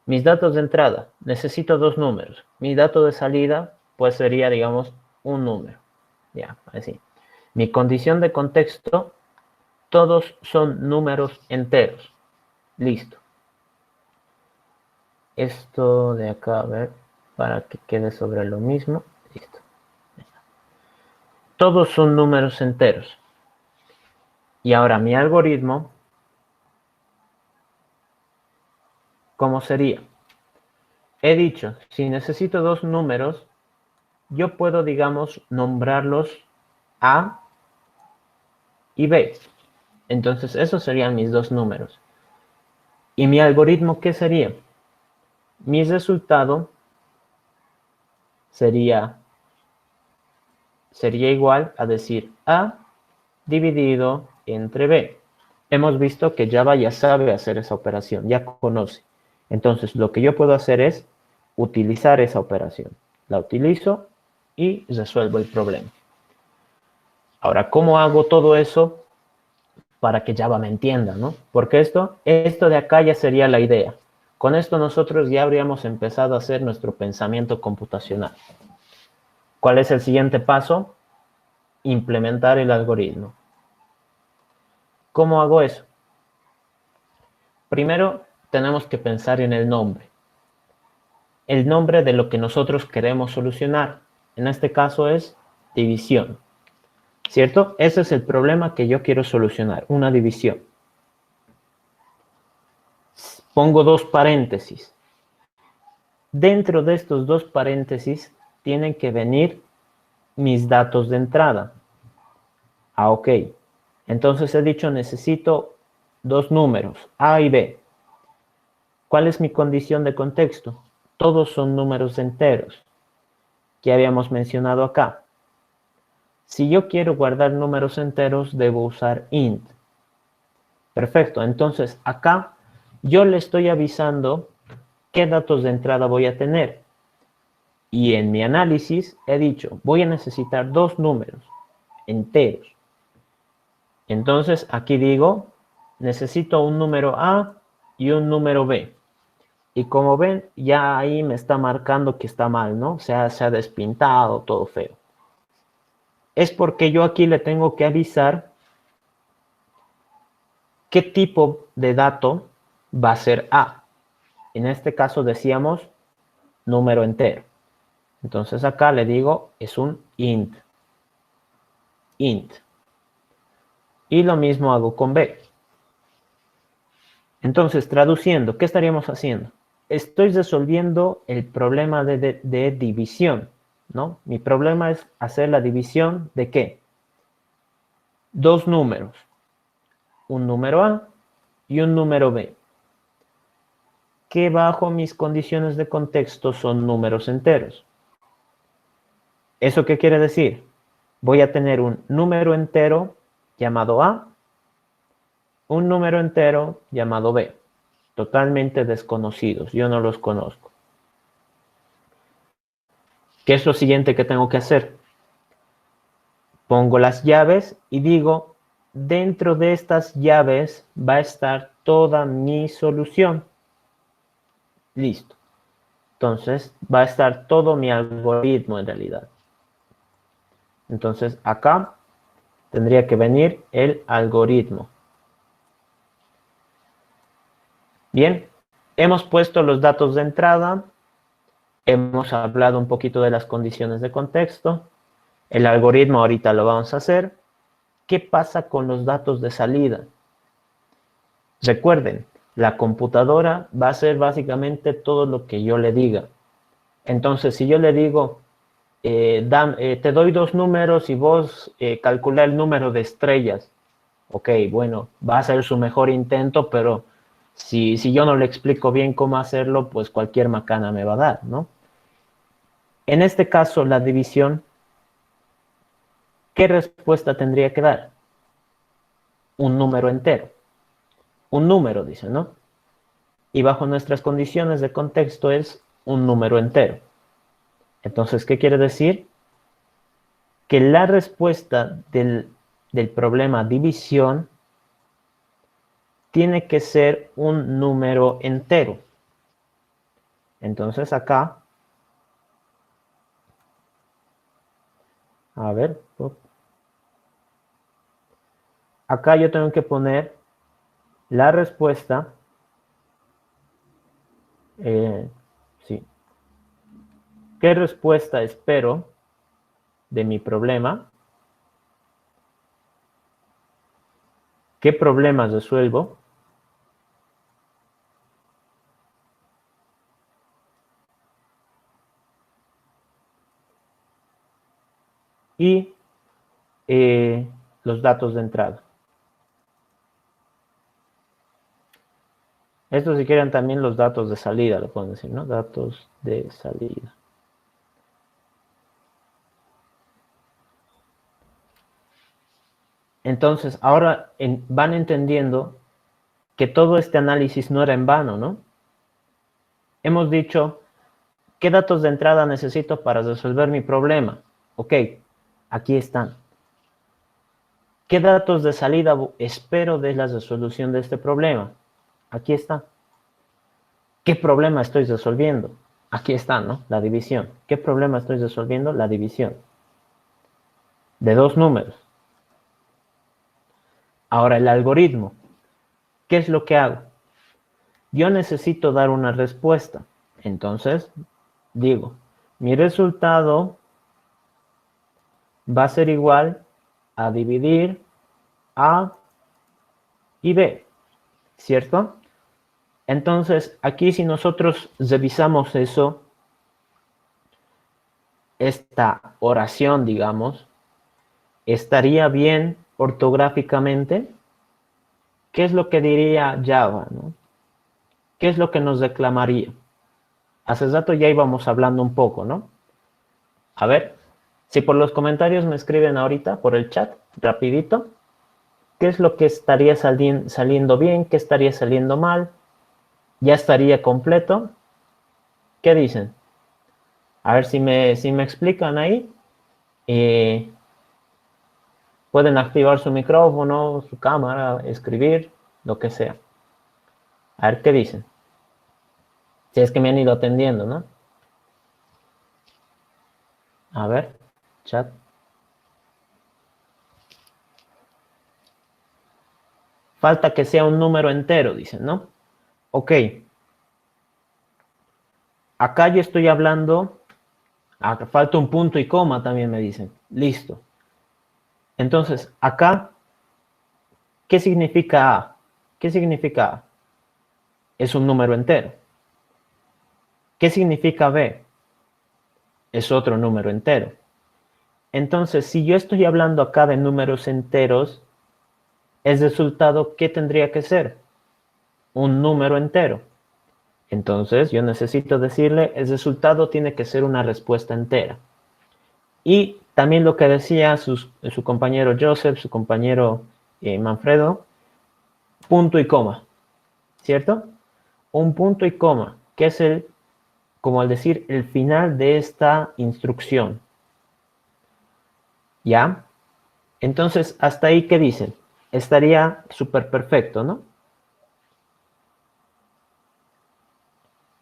Mis datos de entrada, necesito dos números. Mi dato de salida, pues sería, digamos, un número. Ya, así. Mi condición de contexto, todos son números enteros. Listo. Esto de acá, a ver, para que quede sobre lo mismo. Listo. Todos son números enteros. Y ahora mi algoritmo, ¿cómo sería? He dicho, si necesito dos números, yo puedo, digamos, nombrarlos A y B. Entonces, esos serían mis dos números. ¿Y mi algoritmo qué sería? Mi resultado sería igual a decir A dividido entre B. Hemos visto que Java ya sabe hacer esa operación, ya conoce. Entonces, lo que yo puedo hacer es utilizar esa operación. La utilizo y resuelvo el problema. Ahora, ¿cómo hago todo eso para que Java me entienda, ¿no? Porque esto de acá ya sería la idea. Con esto nosotros ya habríamos empezado a hacer nuestro pensamiento computacional. ¿Cuál es el siguiente paso? Implementar el algoritmo. ¿Cómo hago eso? Primero, tenemos que pensar en el nombre. El nombre de lo que nosotros queremos solucionar. En este caso es división. ¿Cierto? Ese es el problema que yo quiero solucionar, una división. Pongo dos paréntesis. Dentro de estos dos paréntesis tienen que venir mis datos de entrada. Ah, ok. Entonces he dicho necesito dos números, A y B. ¿Cuál es mi condición de contexto? Todos son números enteros, que habíamos mencionado acá. Si yo quiero guardar números enteros, debo usar int. Perfecto, entonces acá yo le estoy avisando qué datos de entrada voy a tener. Y en mi análisis he dicho, voy a necesitar dos números enteros. Entonces aquí digo, necesito un número A y un número B. Y como ven, ya ahí me está marcando que está mal, ¿no? O sea, se ha despintado, todo feo. Es porque yo aquí le tengo que avisar qué tipo de dato va a ser A. En este caso decíamos número entero. Entonces acá le digo, es un int. Int. Y lo mismo hago con B. Entonces, traduciendo, ¿qué estaríamos haciendo? Estoy resolviendo el problema de división, ¿no? Mi problema es hacer la división de ¿qué? Dos números. Un número A y un número B. Que bajo mis condiciones de contexto son números enteros. ¿Eso qué quiere decir? Voy a tener un número entero llamado A, un número entero llamado B. Totalmente desconocidos, yo no los conozco. ¿Qué es lo siguiente que tengo que hacer? Pongo las llaves y digo, dentro de estas llaves va a estar toda mi solución. Listo. Entonces, va a estar todo mi algoritmo en realidad. Entonces, acá tendría que venir el algoritmo. Bien, hemos puesto los datos de entrada. Hemos hablado un poquito de las condiciones de contexto. El algoritmo ahorita lo vamos a hacer. ¿Qué pasa con los datos de salida? Recuerden, la computadora va a hacer básicamente todo lo que yo le diga. Entonces, si yo le digo, te doy dos números y vos calcula el número de estrellas. Ok, bueno, va a ser su mejor intento, pero si yo no le explico bien cómo hacerlo, pues cualquier macana me va a dar, ¿no? En este caso, la división, ¿qué respuesta tendría que dar? Un número entero. Un número, dice, ¿no? Y bajo nuestras condiciones de contexto es un número entero. Entonces, ¿qué quiere decir? Que la respuesta del problema división tiene que ser un número entero. Entonces acá, a ver, acá yo tengo que poner la respuesta, sí. ¿Qué respuesta espero de mi problema? ¿Qué problemas resuelvo? Y los datos de entrada. Estos si quieren también los datos de salida, lo pueden decir, ¿no? Datos de salida. Entonces, ahora van entendiendo que todo este análisis no era en vano, ¿no? Hemos dicho, ¿qué datos de entrada necesito para resolver mi problema? Ok, aquí están. ¿Qué datos de salida espero de la resolución de este problema? Aquí está. ¿Qué problema estoy resolviendo? Aquí está, ¿no? La división. ¿Qué problema estoy resolviendo? La división. De dos números. Ahora el algoritmo. ¿Qué es lo que hago? Yo necesito dar una respuesta. Entonces, digo, mi resultado va a ser igual a dividir A y B, ¿cierto? Entonces, aquí si nosotros revisamos eso, esta oración, digamos, ¿estaría bien ortográficamente? ¿Qué es lo que diría Java, no? ¿Qué es lo que nos reclamaría? Hace rato ya íbamos hablando un poco, ¿no? A ver, si por los comentarios me escriben ahorita, por el chat, rapidito, ¿qué es lo que estaría saliendo bien? ¿Qué estaría saliendo mal? ¿Ya estaría completo? ¿Qué dicen? A ver si me explican ahí. Pueden activar su micrófono, su cámara, escribir, lo que sea. A ver qué dicen. Si es que me han ido atendiendo, ¿no? A ver, chat. Falta que sea un número entero, dicen, ¿no? Ok. Acá yo estoy hablando. Falta un punto y coma, también me dicen. Listo. Entonces, acá, ¿qué significa A? ¿Qué significa A? Es un número entero. ¿Qué significa B? Es otro número entero. Entonces, si yo estoy hablando acá de números enteros, el resultado, ¿qué tendría que ser? Un número entero. Entonces, yo necesito decirle, el resultado tiene que ser una respuesta entera. Y también lo que decía su compañero Joseph, su compañero Manfredo, punto y coma, ¿cierto? Un punto y coma, que es como al decir, el final de esta instrucción. ¿Ya? Entonces, hasta ahí, ¿qué dicen? Estaría súper perfecto, ¿no?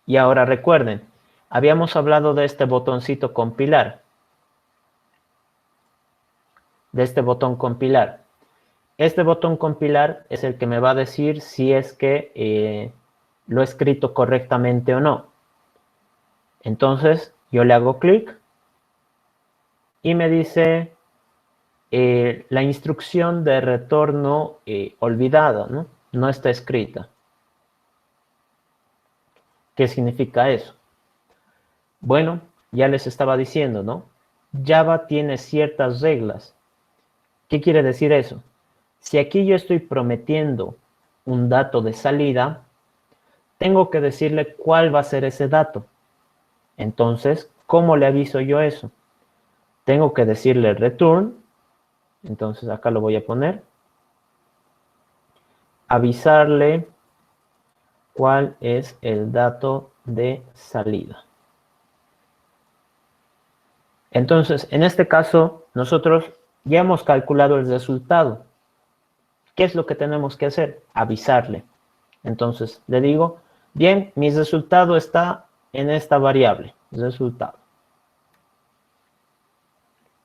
Y ahora recuerden, habíamos hablado de este botoncito compilar, de este botón compilar. Este botón compilar es el que me va a decir si es que lo he escrito correctamente o no. Entonces, yo le hago clic y me dice la instrucción de retorno olvidada, ¿no? No está escrita. ¿Qué significa eso? Bueno, ya les estaba diciendo, ¿no? Java tiene ciertas reglas. ¿Qué quiere decir eso? Si aquí yo estoy prometiendo un dato de salida, tengo que decirle cuál va a ser ese dato. Entonces, ¿cómo le aviso yo eso? Tengo que decirle return. Entonces, acá lo voy a poner. Avisarle cuál es el dato de salida. Entonces, en este caso, nosotros ya hemos calculado el resultado. ¿Qué es lo que tenemos que hacer? Avisarle. Entonces, le digo, bien, mi resultado está en esta variable, resultado.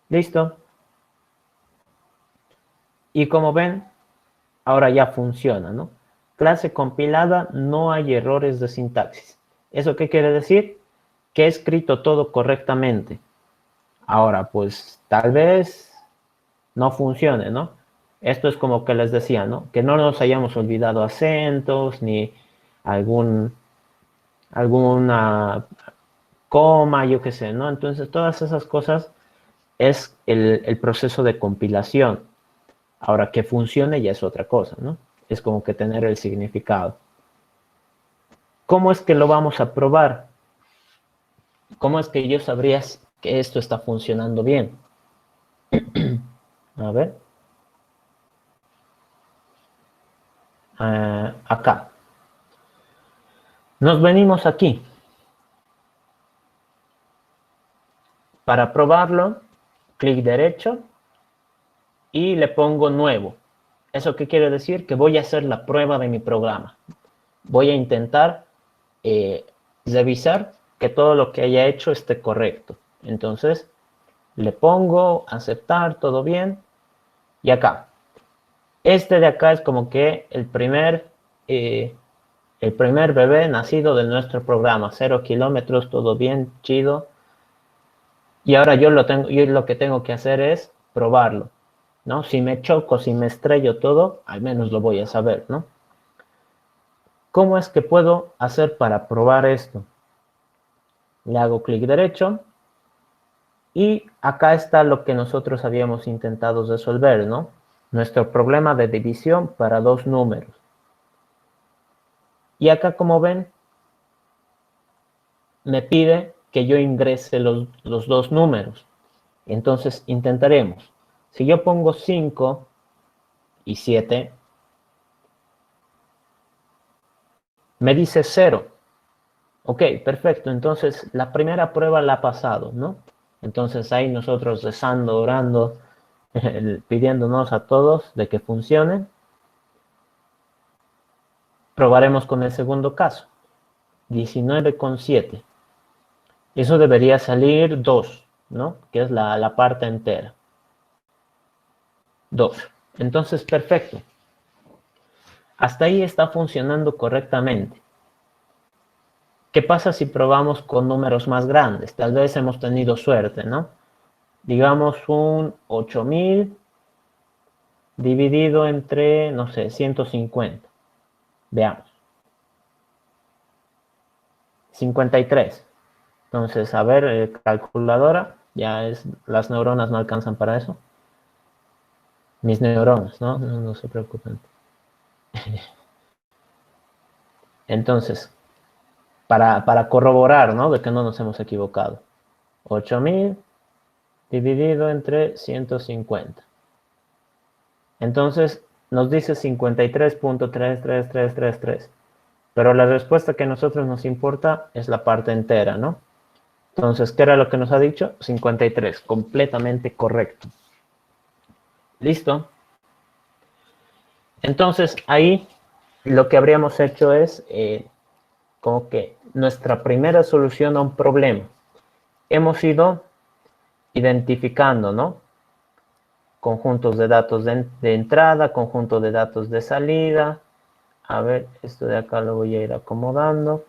¿Listo? Y como ven, ahora ya funciona, ¿no? Clase compilada, no hay errores de sintaxis. ¿Eso qué quiere decir? Que he escrito todo correctamente. Ahora, pues, tal vez no funcione, ¿no? Esto es como que les decía, ¿no? Que no nos hayamos olvidado acentos, ni alguna coma, yo qué sé, ¿no? Entonces, todas esas cosas es el proceso de compilación. Ahora, que funcione ya es otra cosa, ¿no? Es como que tener el significado. ¿Cómo es que lo vamos a probar? ¿Cómo es que yo sabría que esto está funcionando bien? A ver. Acá. Nos venimos aquí. Para probarlo, clic derecho y le pongo nuevo. ¿Eso qué quiere decir? Que voy a hacer la prueba de mi programa. Voy a intentar revisar que todo lo que haya hecho esté correcto. Entonces, le pongo aceptar, todo bien. Y acá. Este de acá es como que el primer bebé nacido de nuestro programa. 0 kilómetros, todo bien, chido. Y ahora yo lo que tengo que hacer es probarlo, ¿no? Si me choco, si me estrello todo, al menos lo voy a saber, ¿no? ¿Cómo es que puedo hacer para probar esto? Le hago clic derecho y acá está lo que nosotros habíamos intentado resolver, ¿no? Nuestro problema de división para dos números. Y acá, como ven, me pide que yo ingrese los dos números. Entonces, intentaremos. Si yo pongo 5 y 7, me dice 0. Ok, perfecto. Entonces, la primera prueba la ha pasado, ¿no? Entonces, ahí nosotros rezando, orando, pidiéndonos a todos de que funcione. Probaremos con el segundo caso. 19,7. Eso debería salir 2, ¿no? Que es la parte entera. 2. Entonces, perfecto. Hasta ahí está funcionando correctamente. ¿Qué pasa si probamos con números más grandes? Tal vez hemos tenido suerte, ¿no? Digamos un 8000 dividido entre, no sé, 150. Veamos. 53. Entonces, a ver, calculadora, las neuronas no alcanzan para eso. Mis neuronas, ¿no? No se preocupen. Entonces, para corroborar, ¿no? De que no nos hemos equivocado. 8000 dividido entre 150. Entonces, nos dice 53.33333. Pero la respuesta que a nosotros nos importa es la parte entera, ¿no? Entonces, ¿qué era lo que nos ha dicho? 53, completamente correcto. ¿Listo? Entonces, ahí lo que habríamos hecho es como que nuestra primera solución a un problema. Hemos ido identificando, ¿no? Conjuntos de datos de entrada, conjunto de datos de salida. A ver, esto de acá lo voy a ir acomodando.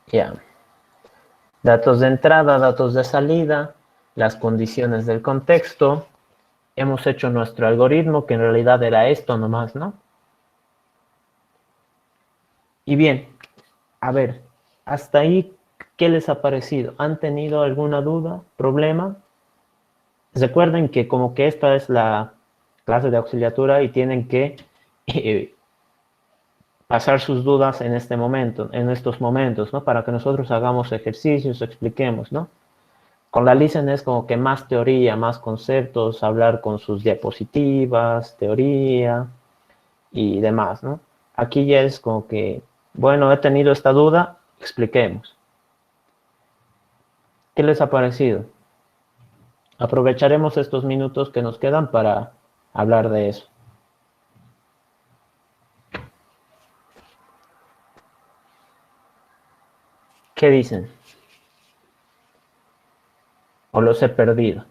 Ya. Datos de entrada, datos de salida, las condiciones del contexto. Hemos hecho nuestro algoritmo, que en realidad era esto nomás, ¿no? Y bien, a ver, hasta ahí, ¿qué les ha parecido? ¿Han tenido alguna duda, problema? Recuerden que como que esta es la clase de auxiliatura y tienen que eh, pasar sus dudas en este momento, en estos momentos, ¿no? Para que nosotros hagamos ejercicios, expliquemos, ¿no? Con la Listen es como que más teoría, más conceptos, hablar con sus diapositivas, teoría y demás, ¿no? Aquí ya es como que, bueno, he tenido esta duda, expliquemos. ¿Qué les ha parecido? Aprovecharemos estos minutos que nos quedan para hablar de eso. ¿Qué dicen? ¿O los he perdido?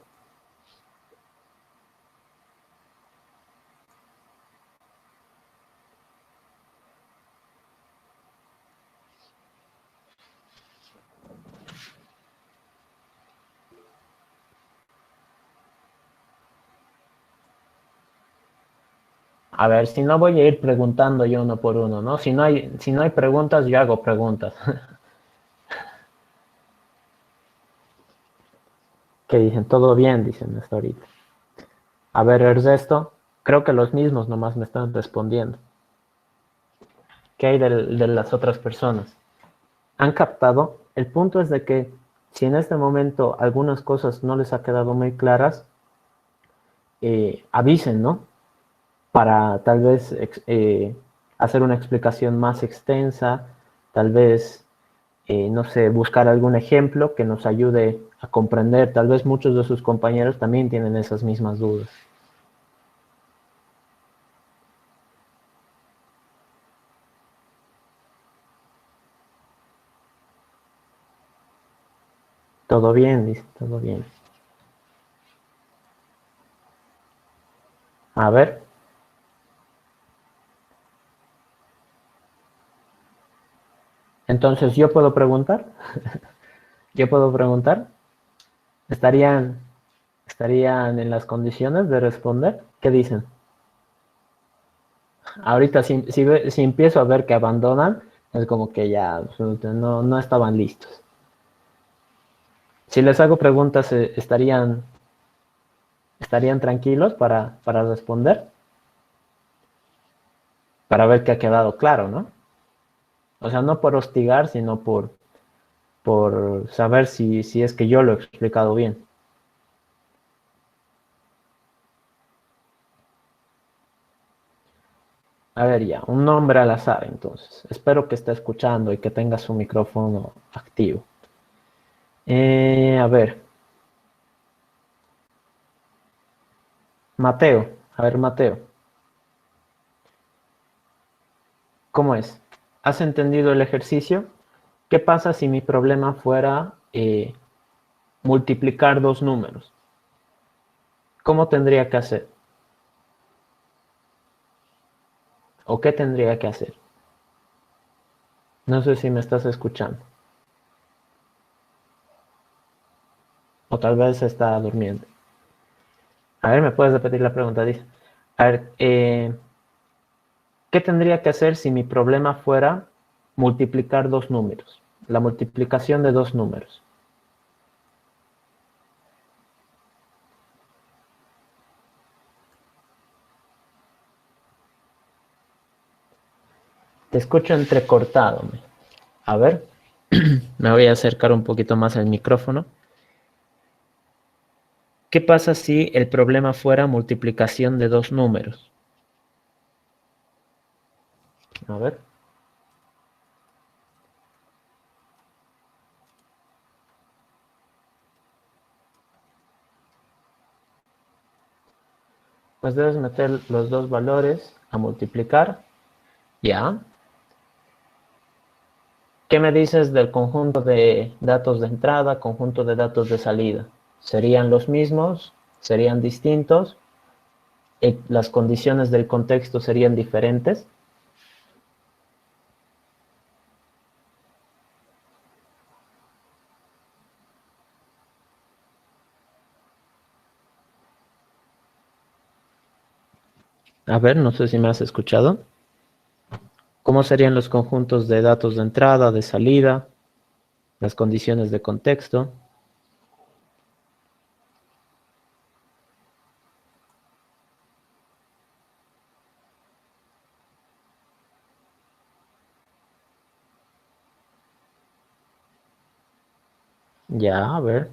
A ver, si no voy a ir preguntando yo uno por uno, ¿no? Si no hay preguntas, yo hago preguntas. ¿Qué dicen? Todo bien, dicen hasta ahorita. A ver, Ernesto, creo que los mismos nomás me están respondiendo. ¿Qué hay de las otras personas? ¿Han captado? El punto es de que si en este momento algunas cosas no les ha quedado muy claras, avisen, ¿no? Para tal vez hacer una explicación más extensa, tal vez, no sé, buscar algún ejemplo que nos ayude a comprender. Tal vez muchos de sus compañeros también tienen esas mismas dudas. Todo bien, dice, todo bien. A ver, entonces yo puedo preguntar. Yo puedo preguntar. ¿Estarían, estarían en las condiciones de responder? ¿Qué dicen? Ahorita si empiezo a ver que abandonan, es como que ya no estaban listos. Si les hago preguntas, ¿estarían tranquilos para responder? Para ver que ha quedado claro, ¿no? O sea, no por hostigar, sino por saber si es que yo lo he explicado bien. A ver ya, un nombre al azar entonces. Espero que esté escuchando y que tenga su micrófono activo. A ver, Mateo. A ver, Mateo. ¿Cómo es? ¿Has entendido el ejercicio? ¿Qué pasa si mi problema fuera multiplicar dos números? ¿Cómo tendría que hacer? ¿O qué tendría que hacer? No sé si me estás escuchando. O tal vez está durmiendo. A ver, ¿me puedes repetir la pregunta? Dice. A ver, ¿qué tendría que hacer si mi problema fuera multiplicar dos números? La multiplicación de dos números. Te escucho entrecortado. A ver, me voy a acercar un poquito más al micrófono. ¿Qué pasa si el problema fuera multiplicación de dos números? A ver. Pues debes meter los dos valores a multiplicar. Ya. ¿Qué me dices del conjunto de datos de entrada, conjunto de datos de salida? ¿Serían los mismos? ¿Serían distintos? ¿Las condiciones del contexto serían diferentes? A ver, no sé si me has escuchado. ¿Cómo serían los conjuntos de datos de entrada, de salida, las condiciones de contexto? Ya, a ver.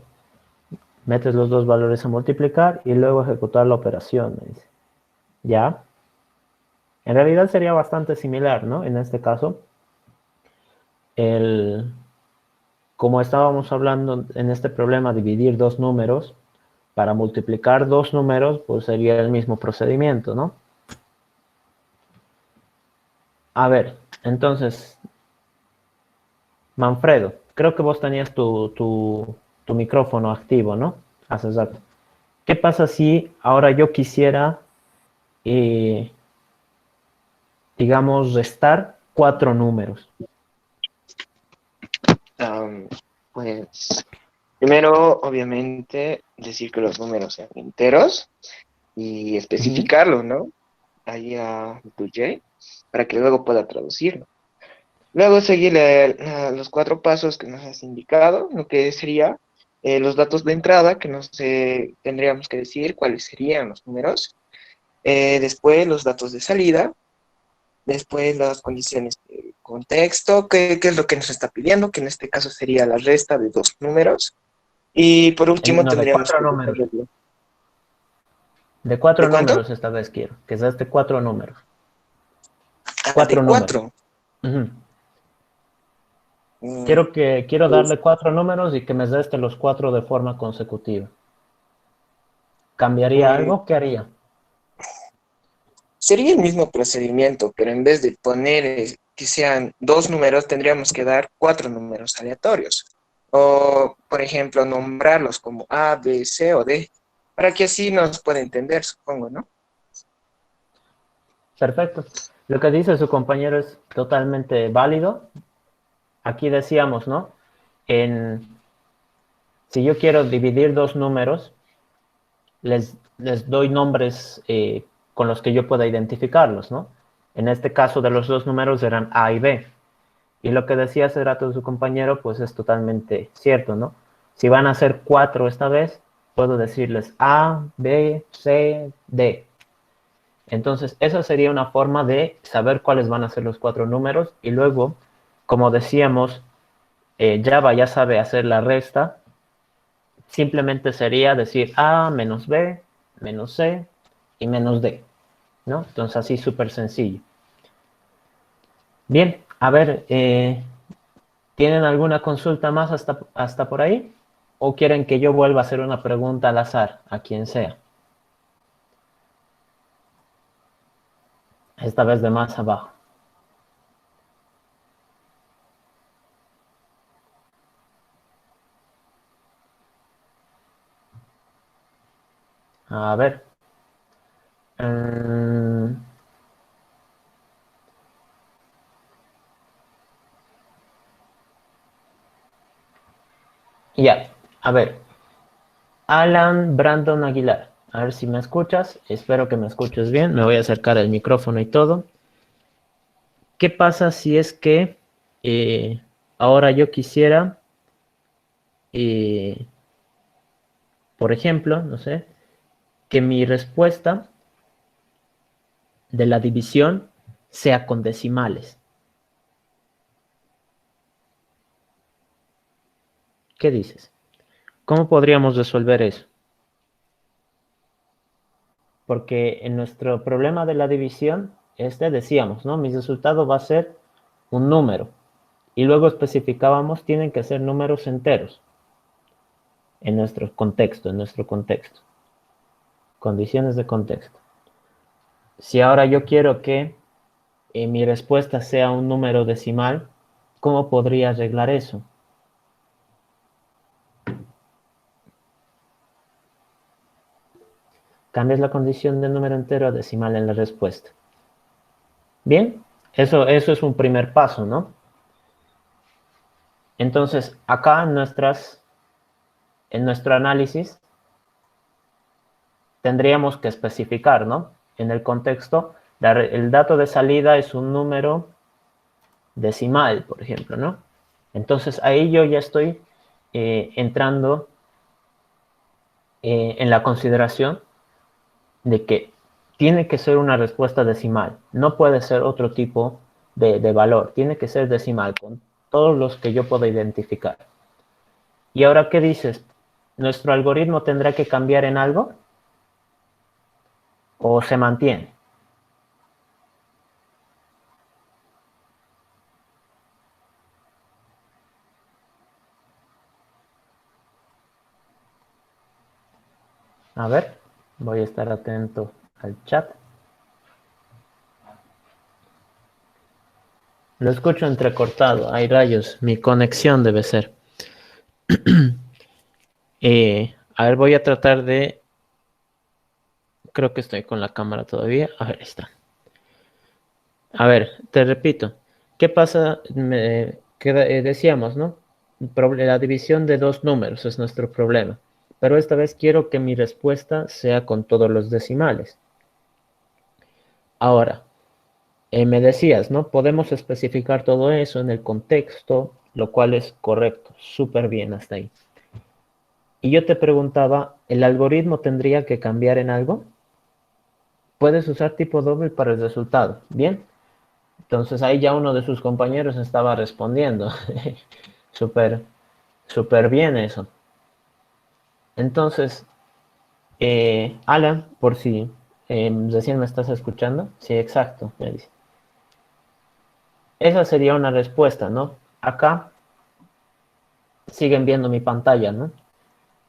Metes los dos valores a multiplicar y luego ejecutar la operación, me dice. Ya. En realidad sería bastante similar, ¿no? En este caso, como estábamos hablando en este problema, dividir dos números, para multiplicar dos números, pues sería el mismo procedimiento, ¿no? A ver, entonces, Manfredo, creo que vos tenías tu micrófono activo, ¿no? Hace rato. ¿Qué pasa si ahora yo quisiera, eh, digamos, restar cuatro números? Am, pues primero, obviamente, decir que los números sean enteros y Ujú. especificarlo, ¿no? Ahí a J para que luego pueda traducirlo. Luego seguir los cuatro pasos que nos has indicado, lo que sería los datos de entrada, que nos tendríamos que decir cuáles serían los números. Después los datos de salida. Después las condiciones de contexto, qué es lo que nos está pidiendo, que en este caso sería la resta de dos números. Y por último No, de tendríamos cuatro que números. resolverlo. De cuatro ¿De cuánto? números esta vez quiero, que es de cuatro números. Ah, de Cuatro números. cuatro. Ujú. Mm, Quiero pues, darle cuatro números y que me reste los cuatro de forma consecutiva. ¿Cambiaría mm, algo? ¿Qué haría? sería el mismo procedimiento, pero en vez de poner que sean dos números, tendríamos que dar cuatro números aleatorios. O, por ejemplo, nombrarlos como A, B, C o D, para que así nos pueda entender, supongo, ¿no? Perfecto. Lo que dice su compañero es totalmente válido. Aquí decíamos, ¿no? En, si yo quiero dividir dos números, les doy nombres con los que yo pueda identificarlos, ¿no? En este caso de los dos números eran A y B. Y lo que decía hace rato su compañero, pues es totalmente cierto, ¿no? Si van a ser cuatro esta vez, puedo decirles A, B, C, D. Entonces, esa sería una forma de saber cuáles van a ser los cuatro números. Y luego, como decíamos, Java ya sabe hacer la resta. Simplemente sería decir A menos B, menos C y menos D, ¿no? Entonces, así súper sencillo. Bien, a ver, ¿tienen alguna consulta más hasta por ahí? ¿O quieren que yo vuelva a hacer una pregunta al azar, a quien sea? Esta vez de más abajo. A ver. Ya, a ver. Alan Brandon Aguilar. A ver si me escuchas. Espero que me escuches bien. Me voy a acercar el micrófono y todo. ¿Qué pasa si es que ahora yo quisiera, eh, por ejemplo, no sé, que mi respuesta de la división sea con decimales? ¿Qué dices? ¿Cómo podríamos resolver eso? Porque en nuestro problema de la división, decíamos, ¿no? Mi resultado va a ser un número. Y luego especificábamos, tienen que ser números enteros en nuestro contexto, Condiciones de contexto. Si ahora yo quiero que mi respuesta sea un número decimal, ¿cómo podría arreglar eso? Cambias la condición de número entero a decimal en la respuesta. Bien, eso es un primer paso, ¿no? Entonces, acá en nuestro análisis tendríamos que especificar, ¿no? En el contexto, el dato de salida es un número decimal, por ejemplo, ¿no? Entonces, ahí yo ya estoy entrando en la consideración de que tiene que ser una respuesta decimal, no puede ser otro tipo de valor, tiene que ser decimal con todos los que yo pueda identificar. ¿Y ahora qué dices? ¿Nuestro algoritmo tendrá que cambiar en algo? ¿O se mantiene? A ver, voy a estar atento al chat. Lo escucho entrecortado, hay rayos, mi conexión debe ser. A ver, voy a tratar de... Creo que estoy con la cámara todavía. A ver, ahí está. A ver, te repito. ¿Qué pasa? Decíamos, ¿no? La división de dos números es nuestro problema. Pero esta vez quiero que mi respuesta sea con todos los decimales. Ahora, me decías, ¿no? Podemos especificar todo eso en el contexto, lo cual es correcto, súper bien hasta ahí. Y yo te preguntaba, ¿el algoritmo tendría que cambiar en algo? Puedes usar tipo doble para el resultado, ¿bien? Entonces ahí ya uno de sus compañeros estaba respondiendo. Súper, súper bien eso. Entonces, Alan, por si recién me estás escuchando, sí, exacto, me dice. Esa sería una respuesta, ¿no? Acá siguen viendo mi pantalla, ¿no?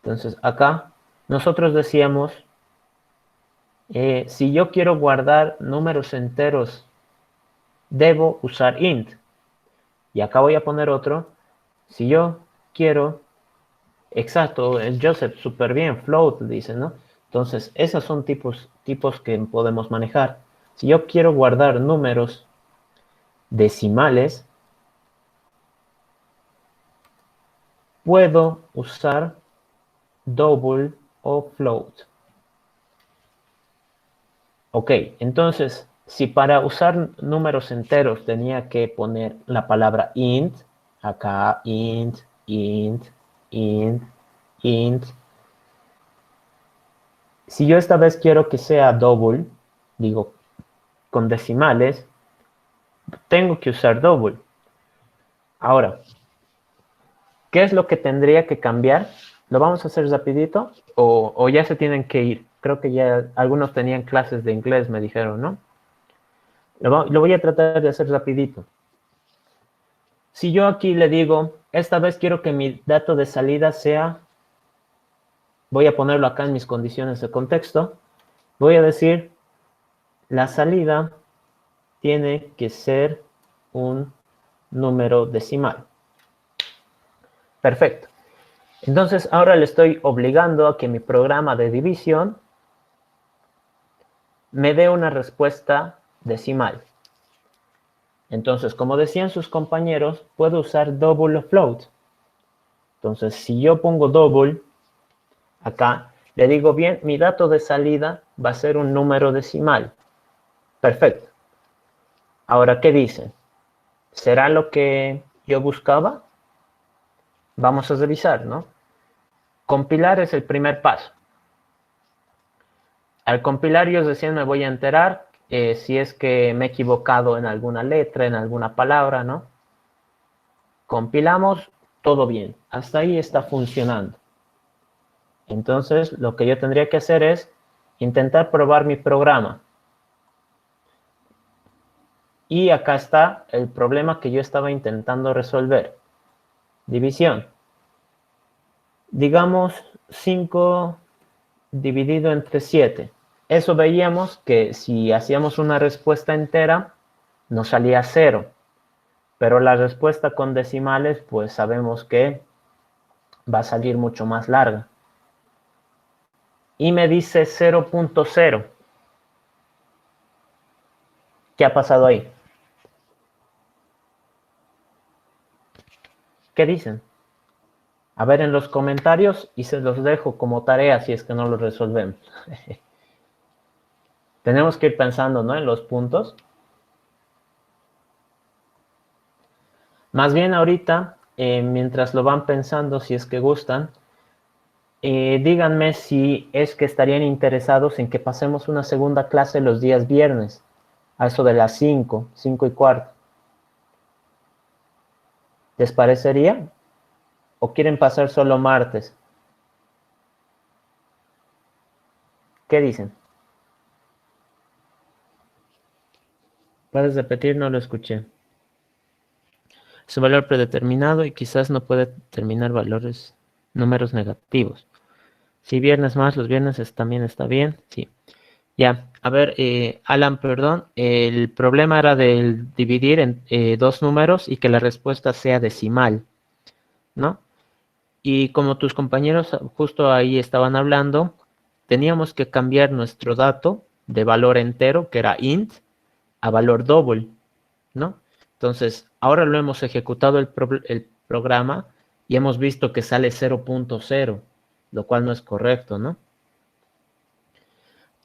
Entonces, acá nosotros decíamos, si yo quiero guardar números enteros, debo usar int. Y acá voy a poner otro. Si yo quiero, exacto, el Joseph, súper bien, float, dice, ¿no? Entonces, esos son tipos que podemos manejar. Si yo quiero guardar números decimales, puedo usar double o float. Ok, entonces, si para usar números enteros tenía que poner la palabra int, acá int, int, int, int. Si yo esta vez quiero que sea double, digo, con decimales, tengo que usar double. Ahora, ¿qué es lo que tendría que cambiar? ¿Lo vamos a hacer rapidito o ya se tienen que ir? Creo que ya algunos tenían clases de inglés, me dijeron, ¿no? Lo voy a tratar de hacer rapidito. Si yo aquí le digo, esta vez quiero que mi dato de salida sea, voy a ponerlo acá en mis condiciones de contexto, voy a decir, la salida tiene que ser un número decimal. Perfecto. Entonces, ahora le estoy obligando a que mi programa de división me dé una respuesta decimal. Entonces, como decían sus compañeros, puedo usar double o float. Entonces, si yo pongo double acá, le digo, bien, mi dato de salida va a ser un número decimal. Perfecto. Ahora, ¿qué dicen? ¿Será lo que yo buscaba? Vamos a revisar, ¿no? Compilar es el primer paso. Al compilar yo recién me voy a enterar si es que me he equivocado en alguna letra, en alguna palabra, ¿no? Compilamos, todo bien. Hasta ahí está funcionando. Entonces, lo que yo tendría que hacer es intentar probar mi programa. Y acá está el problema que yo estaba intentando resolver. División. Digamos 5 dividido entre 7. Eso veíamos que si hacíamos una respuesta entera, nos salía 0. Pero la respuesta con decimales, pues sabemos que va a salir mucho más larga. Y me dice 0.0. ¿Qué ha pasado ahí? ¿Qué dicen? A ver en los comentarios y se los dejo como tarea si es que no lo resolvemos. Tenemos que ir pensando, ¿no? En los puntos. Más bien ahorita, mientras lo van pensando, si es que gustan, díganme si es que estarían interesados en que pasemos una segunda clase los días viernes, a eso de las 5, 5:15. ¿Les parecería? ¿O quieren pasar solo martes? ¿Qué dicen? ¿Puedes repetir? No lo escuché. Su valor predeterminado y quizás no puede determinar números negativos. Si viernes más, los viernes también está bien. Sí. Ya, a ver, Alan, perdón. El problema era del dividir en dos números y que la respuesta sea decimal, ¿no? Y como tus compañeros justo ahí estaban hablando, teníamos que cambiar nuestro dato de valor entero, que era int, a valor double, ¿no? Entonces, ahora lo hemos ejecutado el programa y hemos visto que sale 0.0, lo cual no es correcto, ¿no?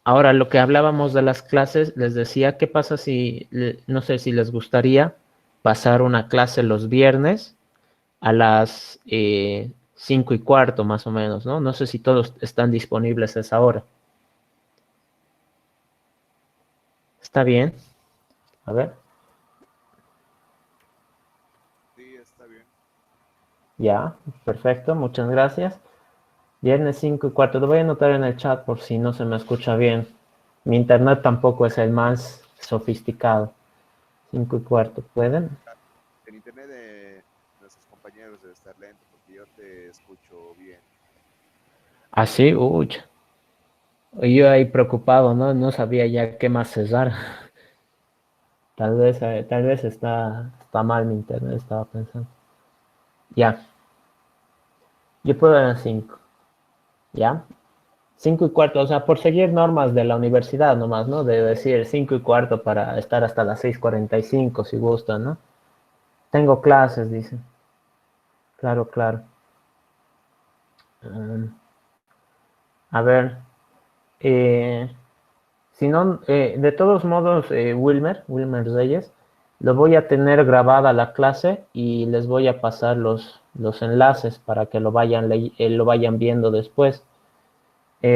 Ahora, lo que hablábamos de las clases, les decía, ¿qué pasa si, no sé si les gustaría pasar una clase los viernes a las 5:15 más o menos, ¿no? No sé si todos están disponibles a esa hora. ¿Está bien? A ver. Sí, está bien. Ya, perfecto, muchas gracias. Viernes 5:15, lo voy a anotar en el chat por si no se me escucha bien. Mi internet tampoco es el más sofisticado. 5:15, ¿pueden? El internet de nuestros compañeros debe estar lento porque yo te escucho bien. Ah, sí, uy. Yo ahí preocupado, ¿no? No sabía ya qué más cesar. Tal vez está mal mi internet, estaba pensando. Ya, yo puedo a las 5. ¿Ya? 5:15, o sea, por seguir normas de la universidad nomás, ¿no? De decir 5:15 para estar hasta las 6:45 si gustan, ¿no? Tengo clases, dice. Claro, claro. A ver, eh, si no, de todos modos, Wilmer Reyes, lo voy a tener grabada la clase y les voy a pasar los enlaces para que lo vayan viendo después.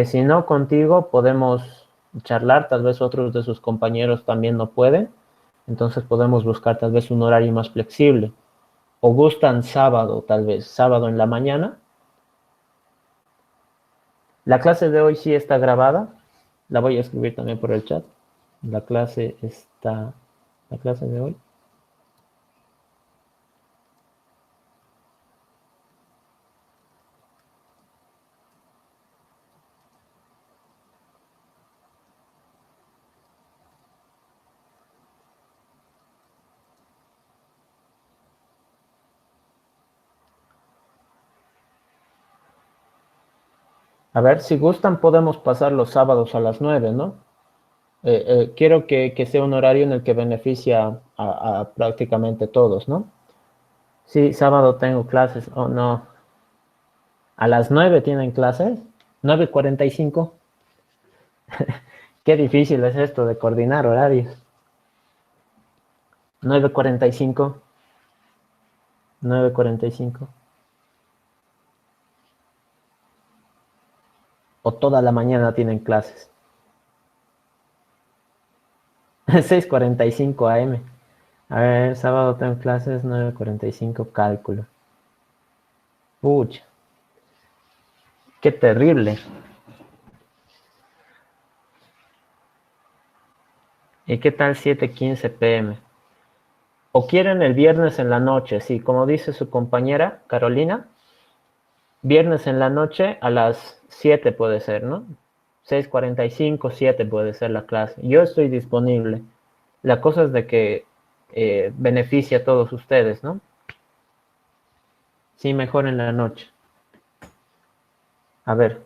Si no, contigo podemos charlar, tal vez otros de sus compañeros también no pueden, entonces podemos buscar tal vez un horario más flexible. O gustan sábado, tal vez, sábado en la mañana. La clase de hoy sí está grabada, la voy a escribir también por el chat. La clase de hoy A ver, si gustan podemos pasar los sábados a las 9, ¿no? Quiero que sea un horario en el que beneficia a prácticamente todos, ¿no? Sí, sábado tengo clases. Oh, no. ¿A las 9 tienen clases? 9:45. Qué difícil es esto de coordinar horarios. 9:45. 9:45. O toda la mañana tienen clases. 6:45 AM. A ver, sábado tengo clases, 9:45, cálculo. Pucha, qué terrible. ¿Y qué tal 7:15 PM? O quieren el viernes en la noche, sí, como dice su compañera Carolina, viernes en la noche a las 7 puede ser, ¿no? 6:45, 7 puede ser la clase. Yo estoy disponible. La cosa es de que beneficie a todos ustedes, ¿no? Sí, mejor en la noche. A ver.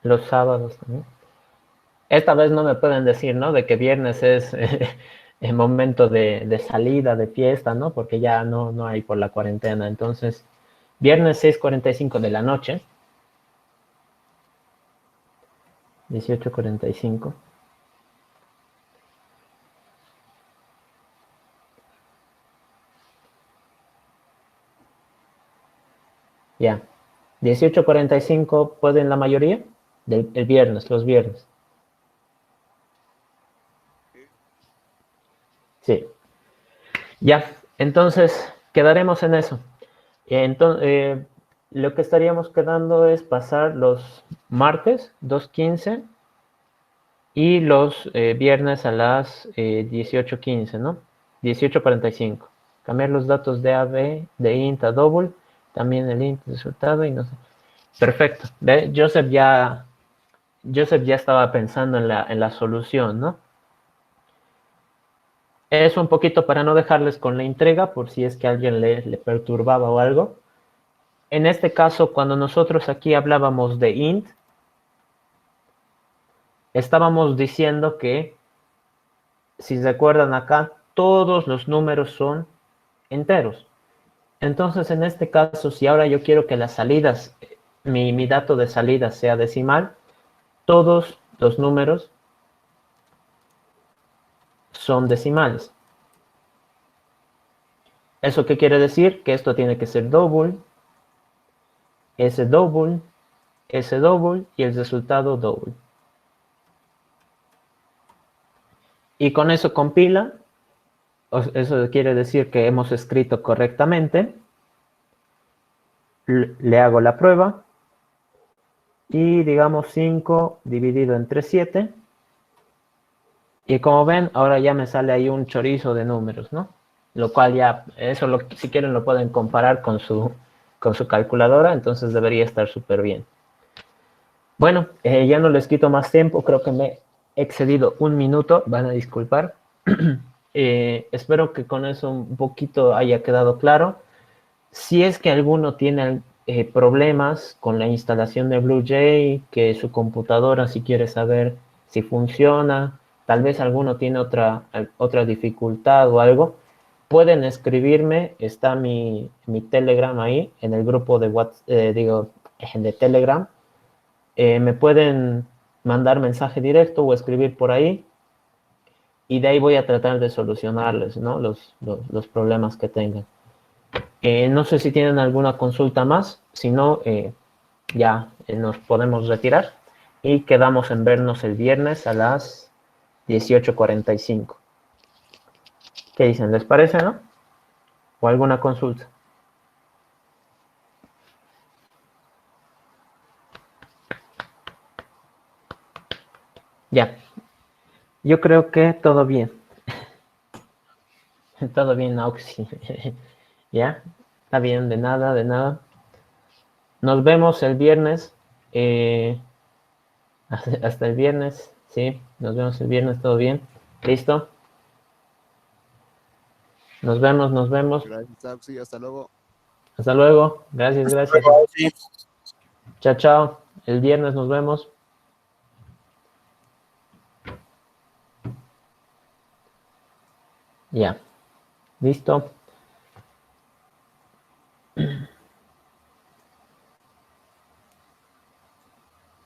Los sábados también. Esta vez no me pueden decir, ¿no? De que viernes es el momento de salida, de fiesta, ¿no? Porque ya no hay por la cuarentena. Entonces, viernes 6:45 de la noche. 18:45. Ya. 18:45 pueden la mayoría el viernes, los viernes. Sí. Ya. Entonces, quedaremos en eso. Entonces, lo que estaríamos quedando es pasar los martes 2:15 y los viernes a las 18:15, ¿no? 18:45. Cambiar los datos de AB, de int a double, también el int resultado y no sé. Perfecto. ¿Ve? Joseph ya estaba pensando en la solución, ¿no? Es un poquito para no dejarles con la entrega por si es que alguien le perturbaba o algo. En este caso, cuando nosotros aquí hablábamos de int, estábamos diciendo que, si se acuerdan acá, todos los números son enteros. Entonces, en este caso, si ahora yo quiero que las salidas, mi dato de salida sea decimal, todos los números son decimales. ¿Eso qué quiere decir? Que esto tiene que ser double, S double, S double y el resultado double. Y con eso compila. Eso quiere decir que hemos escrito correctamente. Le hago la prueba. Y digamos 5 dividido entre 7. Y como ven, ahora ya me sale ahí un chorizo de números, ¿no? Lo cual ya, eso si quieren lo pueden comparar con su calculadora, entonces debería estar súper bien. Bueno, ya no les quito más tiempo, creo que me he excedido un minuto, van a disculpar. Espero que con eso un poquito haya quedado claro. Si es que alguno tiene problemas con la instalación de BlueJ, que su computadora si quiere saber si funciona, tal vez alguno tiene otra dificultad o algo, pueden escribirme, está mi Telegram ahí, en el grupo de WhatsApp, de Telegram. Me pueden mandar mensaje directo o escribir por ahí y de ahí voy a tratar de solucionarles, ¿no? los problemas que tengan. No sé si tienen alguna consulta más, si no, ya nos podemos retirar y quedamos en vernos el viernes a las 18:45. ¿Qué dicen? ¿Les parece, no? ¿O alguna consulta? Ya, yo creo que todo bien. Todo bien, Auxi. ¿Ya? Está bien, de nada, de nada. Nos vemos el viernes. Hasta el viernes, sí. Nos vemos el viernes, todo bien. ¿Listo? Nos vemos, nos vemos. Gracias, Auxi. Hasta luego. Hasta luego. Gracias, gracias. Sí. Chao, chao. El viernes nos vemos. Ya. ¿Listo?